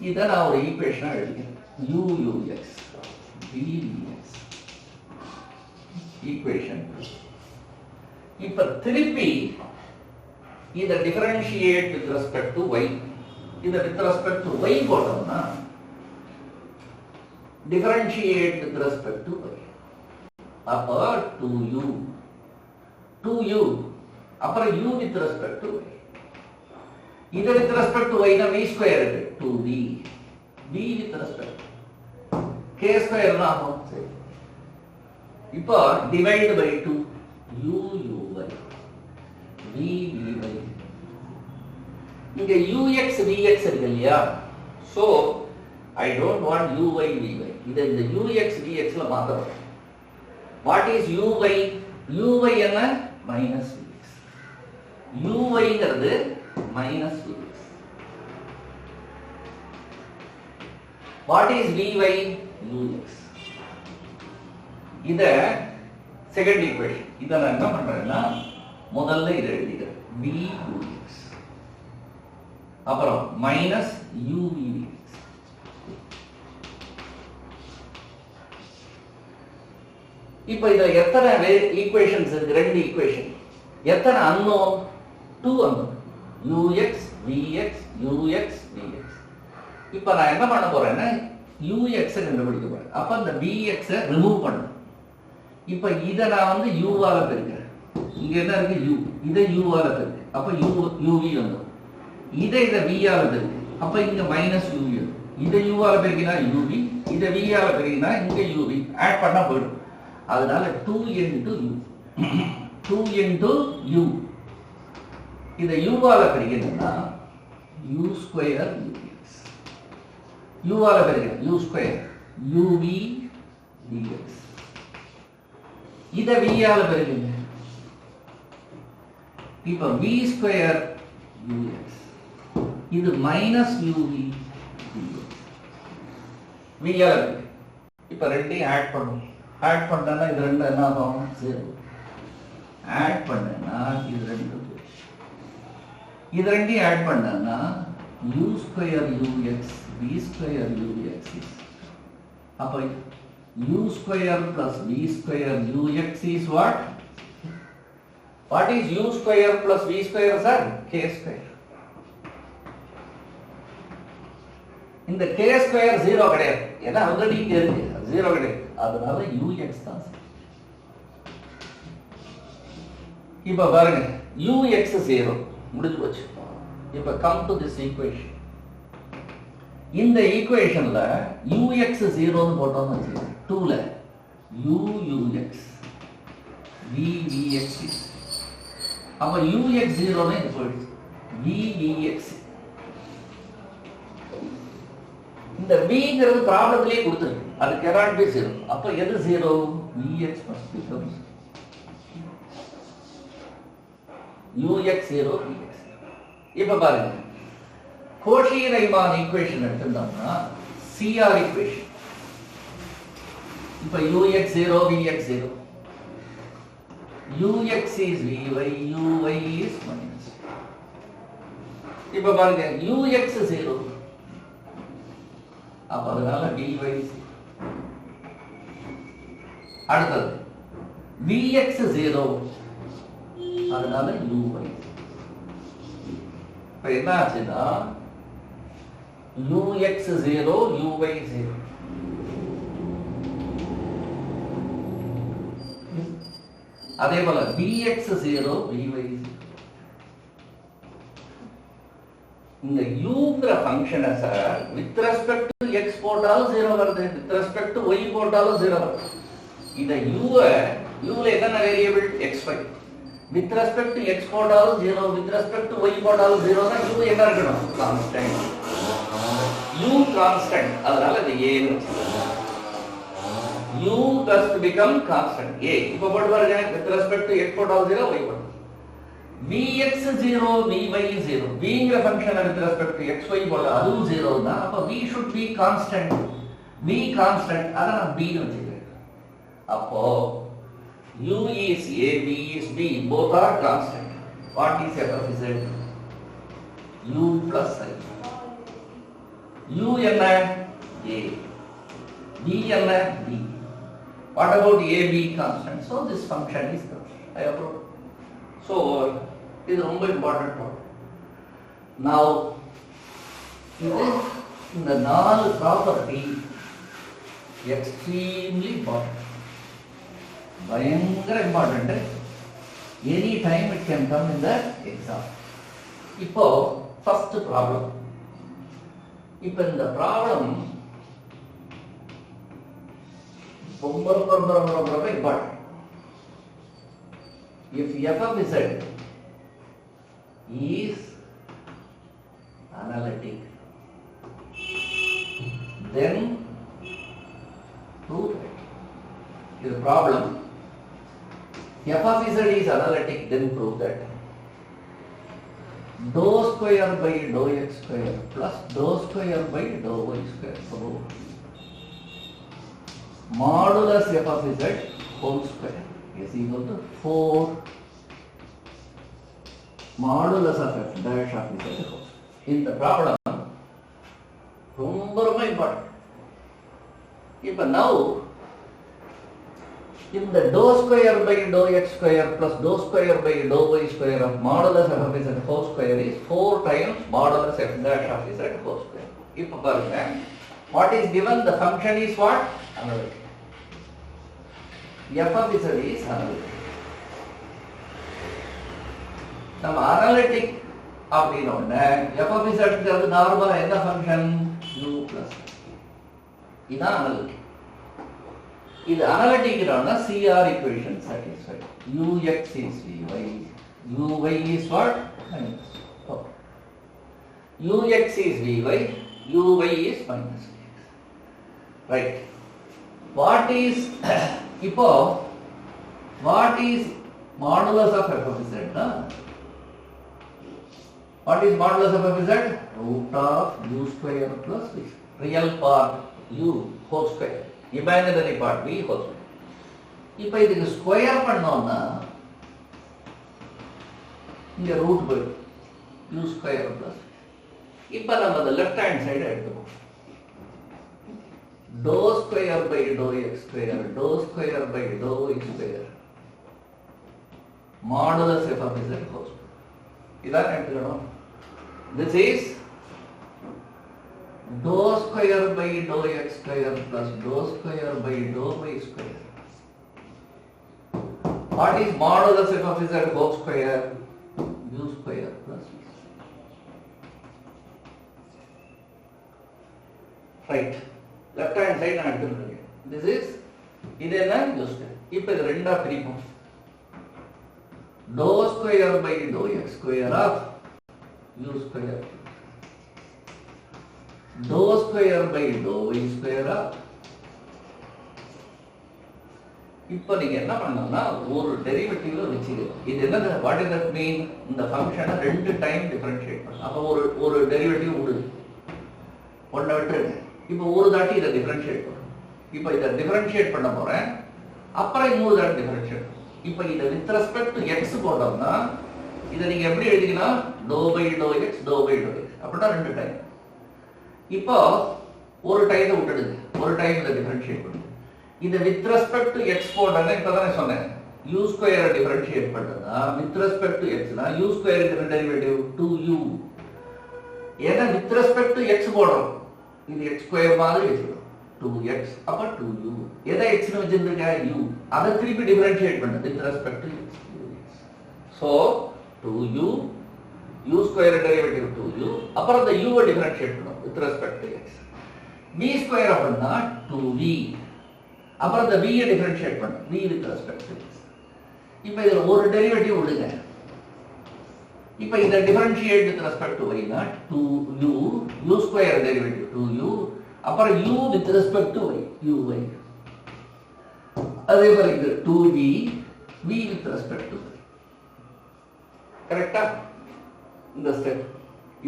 இத நான் ஒரு ஈக்குவேஷனா எழுதிக்கிறேன். u ux v vx equation. இப்ப திருப்பி இத differentiate with respect to y. இத with respect to y போட்டோம்னா differentiate with respect to y. அப்ப 2u 2u அப்புறம் u with respect to y. இது with respect to y னா v square இருக்கு 2v. v with respect k square னா ஆகும். சரி. இப்போ divide by 2 u uy v vy. இங்க ux vx இருக்கு இல்லையா? So I don't want uy vy. இத இந்த ux vx ல மாத்தறோம். What is uy? uy என்ன? minus vx. uy ங்கிறது minus vx. What is vy? ux. இத செகண்ட் ஈக்குவேஷன். இத நான் என்ன பண்றேன்னா முதல்ல இத எழுதிக்கிறேன். v ux. அப்புறம் மைனஸ் uv. இப்போ இத எத்தனை ஈக்குவேஷன்ஸ் இருக்கு? ரெண்டு ஈக்குவேஷன். எத்தனை unknown? 2 unknown. ux vx ux vx. இப்போ நான் என்ன பண்ண போறேன்னா ux கண்டுபிடிக்க போறேன். அப்ப அந்த vx ரிமூவ் பண்ணணும். இப்போ இத நான் வந்து u ஆல பெருக்கிறேன். இங்க என்ன இருக்கு u. இத u ஆல பெருக்கு. அப்ப uv வந்துரும். இத v ஆல பெருக்கு. அப்ப இங்க மைனஸ் uv. இத u ஆல பெருக்கினா uv, இத v ஆல பெருக்கினா இங்க uv. ஆட் பண்ணா போய்டும். அதனால 2 into u. 2 into u. இத u ஆல பெருக்கினா u square ux. u ஆல பெருக்கினா u square uv dx. இத v ஆல பெருக்குங்க. இப்ப v square ux. இது minus uv dx. v ஆல பெருக்கு. இப்ப ரெண்டையும் ஆட் பண்ணுங்க. ஆட் பண்ணனா இது ரெண்டு என்ன ஆகும்? 0. ஆட் பண்ணனா இது ரெண்டு. இது ரெண்டையும் ஆட் பண்ணனா u square ux v square ux. அப்ப u square plus v square ux is what? What is u square plus v square, sir? K square. இந்த k square 0 கிடையாது. ஏன்னா ஆல்ரெடி இங்க இருக்கு. 0 கிடையாது. அதனால ux தான். இப்ப பாருங்க ux 0 முடிஞ்சு போச்சு. இப்ப come to this equation. இந்த ஈக்குவேஷன்ல ux 0 னு போட்டோம்னு வெச்சுங்க. 2 ல ux vvx. அப்ப ux 0 னு போயிடுச்சு. vvx. இந்த vங்கிறது ப்ராப்ளத்திலே கொடுத்திருக்கு. அது cannot be 0. அப்ப எது 0? vx must become ux 0 vx. இப்ப பாருங்க கோஷி-ரைமான் ஈக்குவேஷன் எடுத்துட்டோம்னா CR ஈக்குவேஷன். இப்ப ux 0 vx 0. ux is vy, uy is minus. இப்ப பாருங்க ux 0. அப்ப அதனால vy 0. அடுத்தது vx 0. அதனால uy. இப்ப என்ன ஆச்சுன்னா ux 0 uy 0. அதே போல vx 0 vy 0. இந்த uங்கிற ஃபங்க்ஷனை sir with respect to x போட்டாலும் 0 வருது, வித் ரெஸ்பெக்ட் டு y போட்டாலும் 0 வருது. இத u ல என்ன variable? xy. With respect to x போட்டாலும் 0, வித் ரெஸ்பெக்ட் டு y போட்டாலும் 0 னா u என்ன இருக்கணும்? கான்ஸ்டன்ட். u constant. அதனால இது a ன்னு வெச்சுக்கலாம். u must become constant. a. இப்போ போட்டு பாருங்க வித் ரெஸ்பெக்ட் டு x போட்டாலும் 0, y போட்டாலும் vx 0 vy 0. vங்கிற ஃபங்க்ஷனை வித் ரெஸ்பெக்ட் டு xy போட்டா அதுவும் 0 தான். அப்ப v should be constant. v constant. அத நான் b ன்னு வெச்சுக்கிறேன். அப்போ u is a, v is b, both are constant. What is f of z? u plus I. u என்ன? a. b என்ன? b. What about a, b constant? So this function is constant. I approve. So இது ரொம்ப important part. Now இந்த நாலு property extremely important. பயங்கர important. Any time it can come in the exam. இப்போ first problem. இப்போ இந்த problem ரொம்ப ரொம்ப ரொம்ப ரொம்ப ரொம்ப important. If f of z is analytic, then prove it. This problem, f of z is analytic, then prove that dou square by dou x square plus dou square by dou y square. So modulus f of z whole square is equal to 4 modulus of f dash of z whole square. இந்த problem ரொம்ப ரொம்ப important. இப்போ now இந்த dou square by dou x square plus dou square by dou y square of modulus f of z whole square is 4 times modulus f dash of z whole square. இப்போ பாருங்க, what is given, the function is what? Analytic. f of z is analytic. நம்ம analytic அப்படின உடனே f of z ங்கிறது நார்மலா என்ன function? u plus இதான் analytic. இது அனலிட்டிக்னா CR equation satisfied. Ux is Vy, Uy is what? Minus. Oh. Ux is Vy, Uy is minus Vx. Right. What is இப்போ what is modulus of f of z? What is modulus of f of z? Root of u square plus v. Real part u whole square. Imaginary part v whole square. இப்போ இதுக்கு square பண்ணோம்னா இங்க root போயிடும் u square plus. இப்போ நம்ம அந்த left hand side எடுத்துப்போம். dou square by dou x square, dou square by dou y square, modulus f of z whole square. இதான் எடுத்துக்கணும். This is dou square by dou x square plus dou square by dou y square. What is modulus f of z whole square? U square plus v. Right. Left hand side நான் எடுத்துக்கிறேன். This is இது என்ன u square. இப்போ இது ரெண்டா பிரிப்போம். dou square by dou x square of u square, dou square by dou y square. இப்போ நீங்க என்ன பண்ணணும்னா ஒரு டெரிவேட்டிவ்ல வெச்சிருங்க. இது என்னது? What is that mean? இந்த ஃபங்க்ஷனை ரெண்டு டைம் டிஃபரன்ஷியேட் பண்ணணும். அப்ப ஒரு டெரிவேட்டிவ் உண்டு. ஒண்ண விட்டுருங்க. இப்போ ஒரு தாட்டி இத டிஃபரன்ஷியேட் பண்ணணும். இப்போ இத டிஃபரன்ஷியேட் பண்ண போறேன். அப்புறம் இன்னொரு தாட்டி டிஃபரன்ஷியேட். இப்போ இத வித் ரெஸ்பெக்ட் டு x போட்டோம்னா இத நீங்க எப்படி எழுதிக்கலாம்? dou by dou x, dou by dou x. அப்படினா ரெண்டு டைம். இப்போ ஒரு டைமை விட்டுடுங்க. ஒரு டைம் இத டிஃபரன்ஷியேட் பண்ணுங்க. இத வித் ரெஸ்பெக்ட் டு x போட்டா இப்பதானே சொன்னேன். u ஸ்கொயரை டிஃபரன்ஷியேட் பண்ணா வித் ரெஸ்பெக்ட் டு x னா u square is derivative 2u. ஏன்னா வித் ரெஸ்பெக்ட் டு x போடுறோம். இது x ஸ்கொயர் மாதிரி வெச்சிரோம். 2x அப்ப 2u. எதை x னு வெச்சிருக்கீங்க? u. அத திருப்பி டிஃபரன்ஷியேட் பண்ணு with respect to x. So 2u, u square derivative 2u, அப்புறம் அந்த u ஐ டிஃபரன்ஷியேட் பண்ணனும் with respect to x. v square அப்படினா 2v. அப்புறம் அந்த v ஐ டிஃபரன்ஷியேட் பண்ணனும் v with respect to x. இப்போ இதுல ஒரு டெரிவேட்டிவ் விடுங்க. இப்போ இத differentiate with respect to y னா 2u, u square derivative 2u, அப்புறம் u with respect to y, uy. அதே மாதிரி இது 2v, v with respect to y. கரெக்ட்டா? இந்த ஸ்டெப்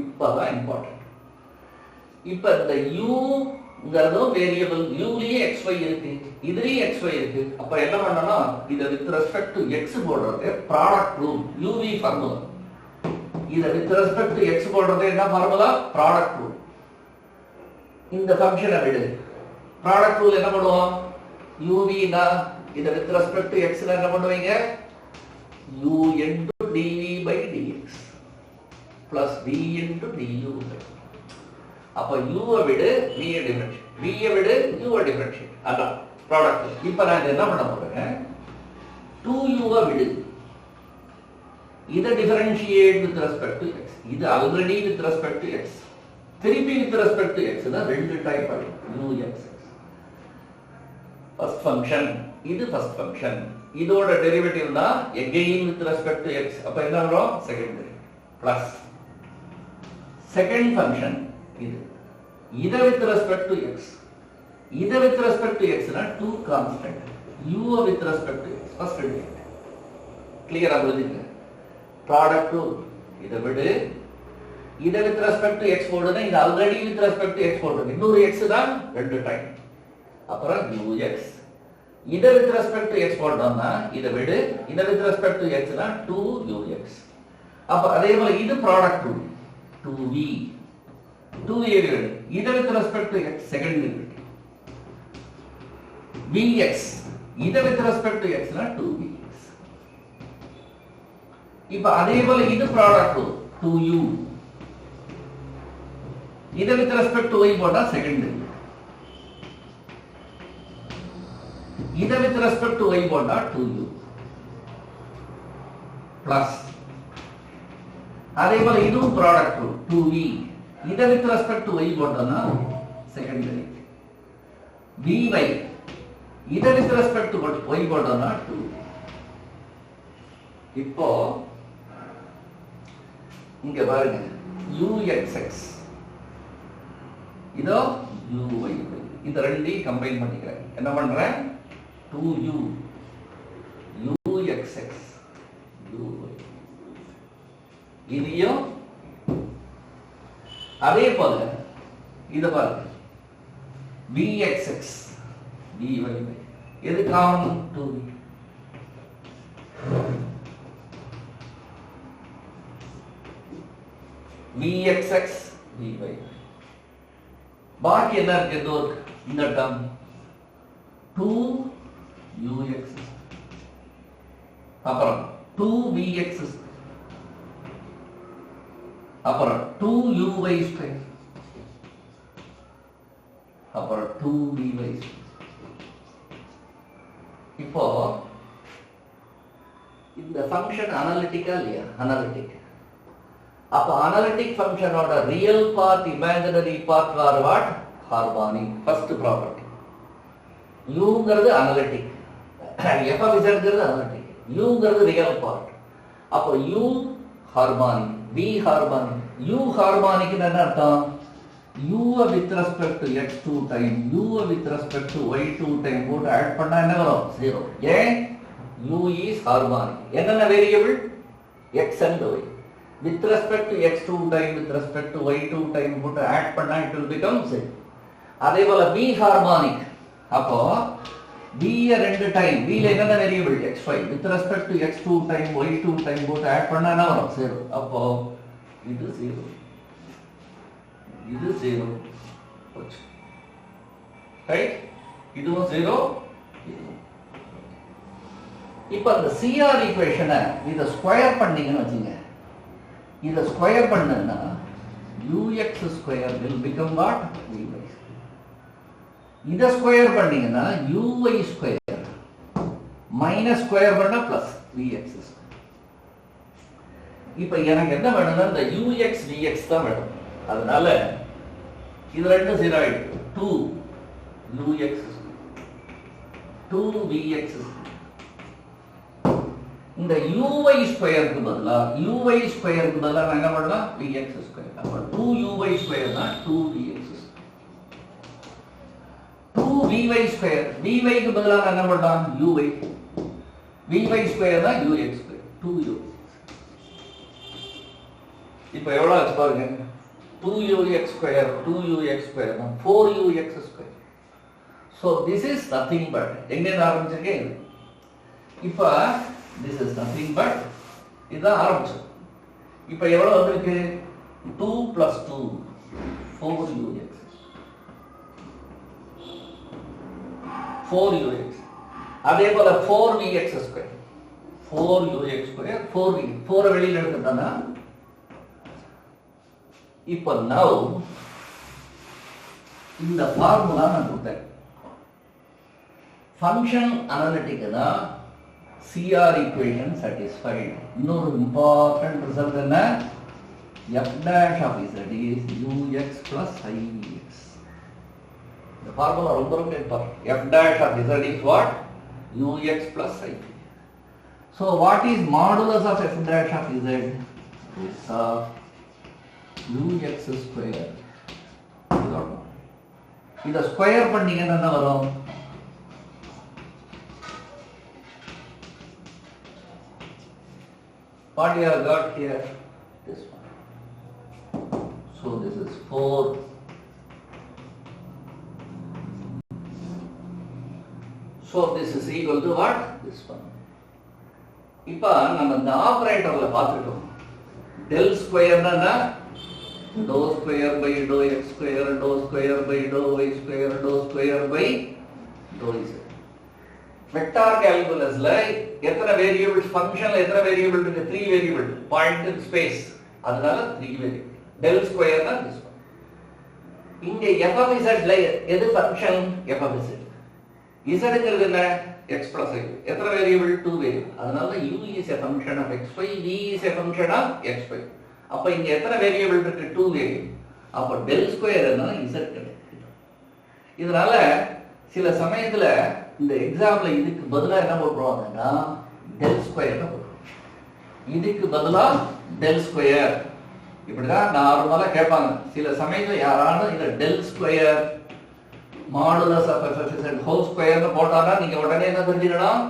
இப்பதான் இம்பார்ட்டன்ட். இப்போ இந்த u ங்கறது வேரியபிள், u லயே xy இருக்கு, இதுலயே xy இருக்கு. அப்ப என்ன பண்ணனும்? இத வித் ரெஸ்பெக்ட் டு x போடுறது ப்ராடக்ட் ரூல், uv ஃபார்முலா. இத வித் ரெஸ்பெக்ட் டு x போடுறது என்ன ஃபார்முலா? Product rule. இந்த ஃபங்க்ஷனை விடு. ப்ராடக்ட் ரூல் என்ன பண்ணுவோம்? uv னா இத வித் ரெஸ்பெக்ட் டு x ல என்ன பண்ணுவீங்க? u into dv by dx plus v into du. அப்ப u ஐ விடு v ஐ டிஃபரன்ஷியேட், v ஐ விடு u ஐ டிஃபரன்ஷியேட். அதான் ப்ராடக்ட். இப்போ நான் என்ன பண்ண போறேன்? 2u ஐ விடு. இத differentiate with respect to x. இது already with respect to x. திருப்பி வித் ரெஸ்பெக்ட் டு x னா ரெண்டு டைப் ஆகும். ux ஃபர்ஸ்ட் ஃபங்க்ஷன், இது ஃபர்ஸ்ட் ஃபங்க்ஷன். இதோட டெரிவேட்டிவ் தான் again with respect to x. அப்ப என்ன வரும்? Second derivative plus second function இது. இத with respect to x, இத with respect to x னா two constant, u with respect to x first derivative. கிளியரா புரியுதுங்க? Product rule. இத விடு, இத with respect to x போடுனா இது already with respect to x போடுறது. இன்னொரு x தான் ரெண்டு டைம். அப்புறம் ux. இத with respect to x போட்டோம்னா இத விடு, இத with respect to x னா 2ux. அப்ப அதே போல இது product rule. 2v 2a either with respect to x second derivative vx either with respect to x na 2vx ipa adhe pole idu product 2u either with respect to y போட்டா second derivative either with respect to y போட்டா 2u plus அதே போல இதுவும் product 2v இத with respect to y போட்டோம்னா second derivative vy இத with respect to y போட்டோம்னா 2 இப்போ இங்க பாருங்க uxx இதோ uy இந்த ரெண்டையும் கம்பைன் பண்ணிக்கிறேன் என்ன பண்றேன் 2u uxx uy இதையும் அதே போல இத பாருங்க vxx vy எது காமன் 2v vxx vy பாக்கி என்ன இருக்கு இந்த டேர்ம் 2ux அப்புறம் 2vx அப்புறம் 2uy ஸ்கொயர் அப்புறம் 2vy இப்போ இந்த ஃபங்க்ஷன் அனலிட்டிக்கா இல்லையா அனலிட்டிக் அப்ப அனலிட்டிக் ஃபங்க்ஷனோட real part imaginary part or what harmonic first property uங்கிறது அனலிட்டிக் f of z ங்கிறது அனலிட்டிக் uங்கிறது ரியல் பார்ட் அப்ப u harmonic v harmonic u harmonic என்ன அர்த்தம் u with respect to x2 time u with respect to y2 time போட்டு add பண்ணா என்ன வரும் 0 ஏன் u is harmonic என்னென்ன variable x and y with respect to x2 time with respect to y2 time போட்டு add பண்ணா it will become 0 அதே போல v harmonic அப்போ v ரெண்டு டைம் v ல என்னென்ன variable x5 with respect to x2 time y2 time போட்டு add பண்ணா என்ன வரும் 0 அப்போ இது 0 இது 0 போச்சு ரைட் இதுவும் 0 இப்போ அந்த CR ஈக்குவேஷனை இத ஸ்கொயர் பண்ணீங்கன்னு வச்சுங்க இத ஸ்கொயர் பண்ணனா ux square will become what vy இத ஸ்கொயர் பண்ணீங்கன்னா uy ஸ்கொயர் மைனஸ் ஸ்கொயர் பண்ணா பிளஸ் vx இப்போ எனக்கு என்ன வேணும்னா இந்த ux vx தான் வேணும் அதனால இது ரெண்டும் 0 ஆயிடுது 2ux 2vx இந்த uy ஸ்கொயருக்கு பதிலா நான் என்ன பண்ணலாம் vx ஸ்கொயர் அப்ப 2uy ஸ்கொயர் தான் 2vx 2vy ஸ்கொயர் vy க்கு பதிலா நான் என்ன பண்ணலாம் uy vy ஸ்கொயர் தான் ux ஸ்கொயர் 2u இப்போ எவ்வளவு ஆச்சு பாருங்க 2ux square 2ux square 4ux square so this is nothing but எங்க ஆரம்பிச்சிருக்கேன் இப்போ this is nothing but இதான் ஆரம்பிச்சோம் இப்போ எவ்வளவு வந்திருக்கு 2 plus 2 4ux 4ux அதே போல 4vx square 4ux square 4v 4 வெளியில எடுத்துட்டோம்னா இப்போ now இந்த ஃபார்முலா நான் கொடுத்தேன் ஃபங்க்ஷன் அனலிட்டிக்னா CR equation satisfied இன்னொரு இம்பார்ட்டன்ட் ரிசல்ட் என்ன f dash of z is ux plus ivx இந்த ஃபார்முலா ரொம்ப important f dash of z is what ux plus ivx so what is modulus of f dash of z is of ux square இத square பண்ணீங்கன்னா என்ன வரும் what you have got here this one so this is 4 so this is equal to what this one இப்போ நம்ம இந்த ஆபரேட்டர்ல பார்த்துட்டோம் del square னா dou square by dou x square, dou square by dou y square, dou square by dou z. Vector கால்குலஸ்ல எத்தனை variables ஃபங்க்ஷன்ல எத்தனை variable இருக்கு? 3 வேரியபிள். பாயிண்ட் இன் ஸ்பேஸ், அதனால 3 வேரியபிள். del ஸ்கொயர் தான் this one. இங்க f of z ல எது ஃபங்க்ஷன்? f of z. zங்கிறது என்ன? x plus y. எத்தனை வேரியபிள்? 2 வேரியபிள். அதனால u is a function of xy, v is a function of xy. அப்ப இங்க எத்தனை வேரியபிள் இருக்கு? 2 வேரியபிள். அப்ப del ஸ்கொயர் என்ன? z கிடைக்கும். இதனால சில சமயத்துல இந்த எக்ஸாம்ல இதுக்கு பதிலா என்ன போடுவாங்கன்னா del ஸ்கொயர் போடுவாங்க. இதுக்கு பதிலா del ஸ்கொயர் இப்படிதான் நார்மலா கேட்பாங்க. சில சமயத்துல யாராவது இந்த del square modulus of f of z whole ஸ்கொயர்னு போட்டானா நீங்க உடனே என்ன தெரிஞ்சுக்கணும்?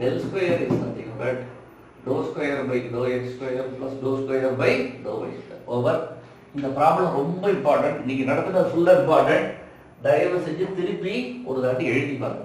del square is nothing but dou square by dou x square plus dou square by dou y square over. இந்த ப்ராப்ளம் ரொம்ப இம்பார்ட்டன்ட். நீங்க நடத்துறது ஃபுல்லா இம்பார்ட்டன்ட். தயவு செஞ்சு திருப்பி ஒரு தாட்டி எழுதி பாருங்க.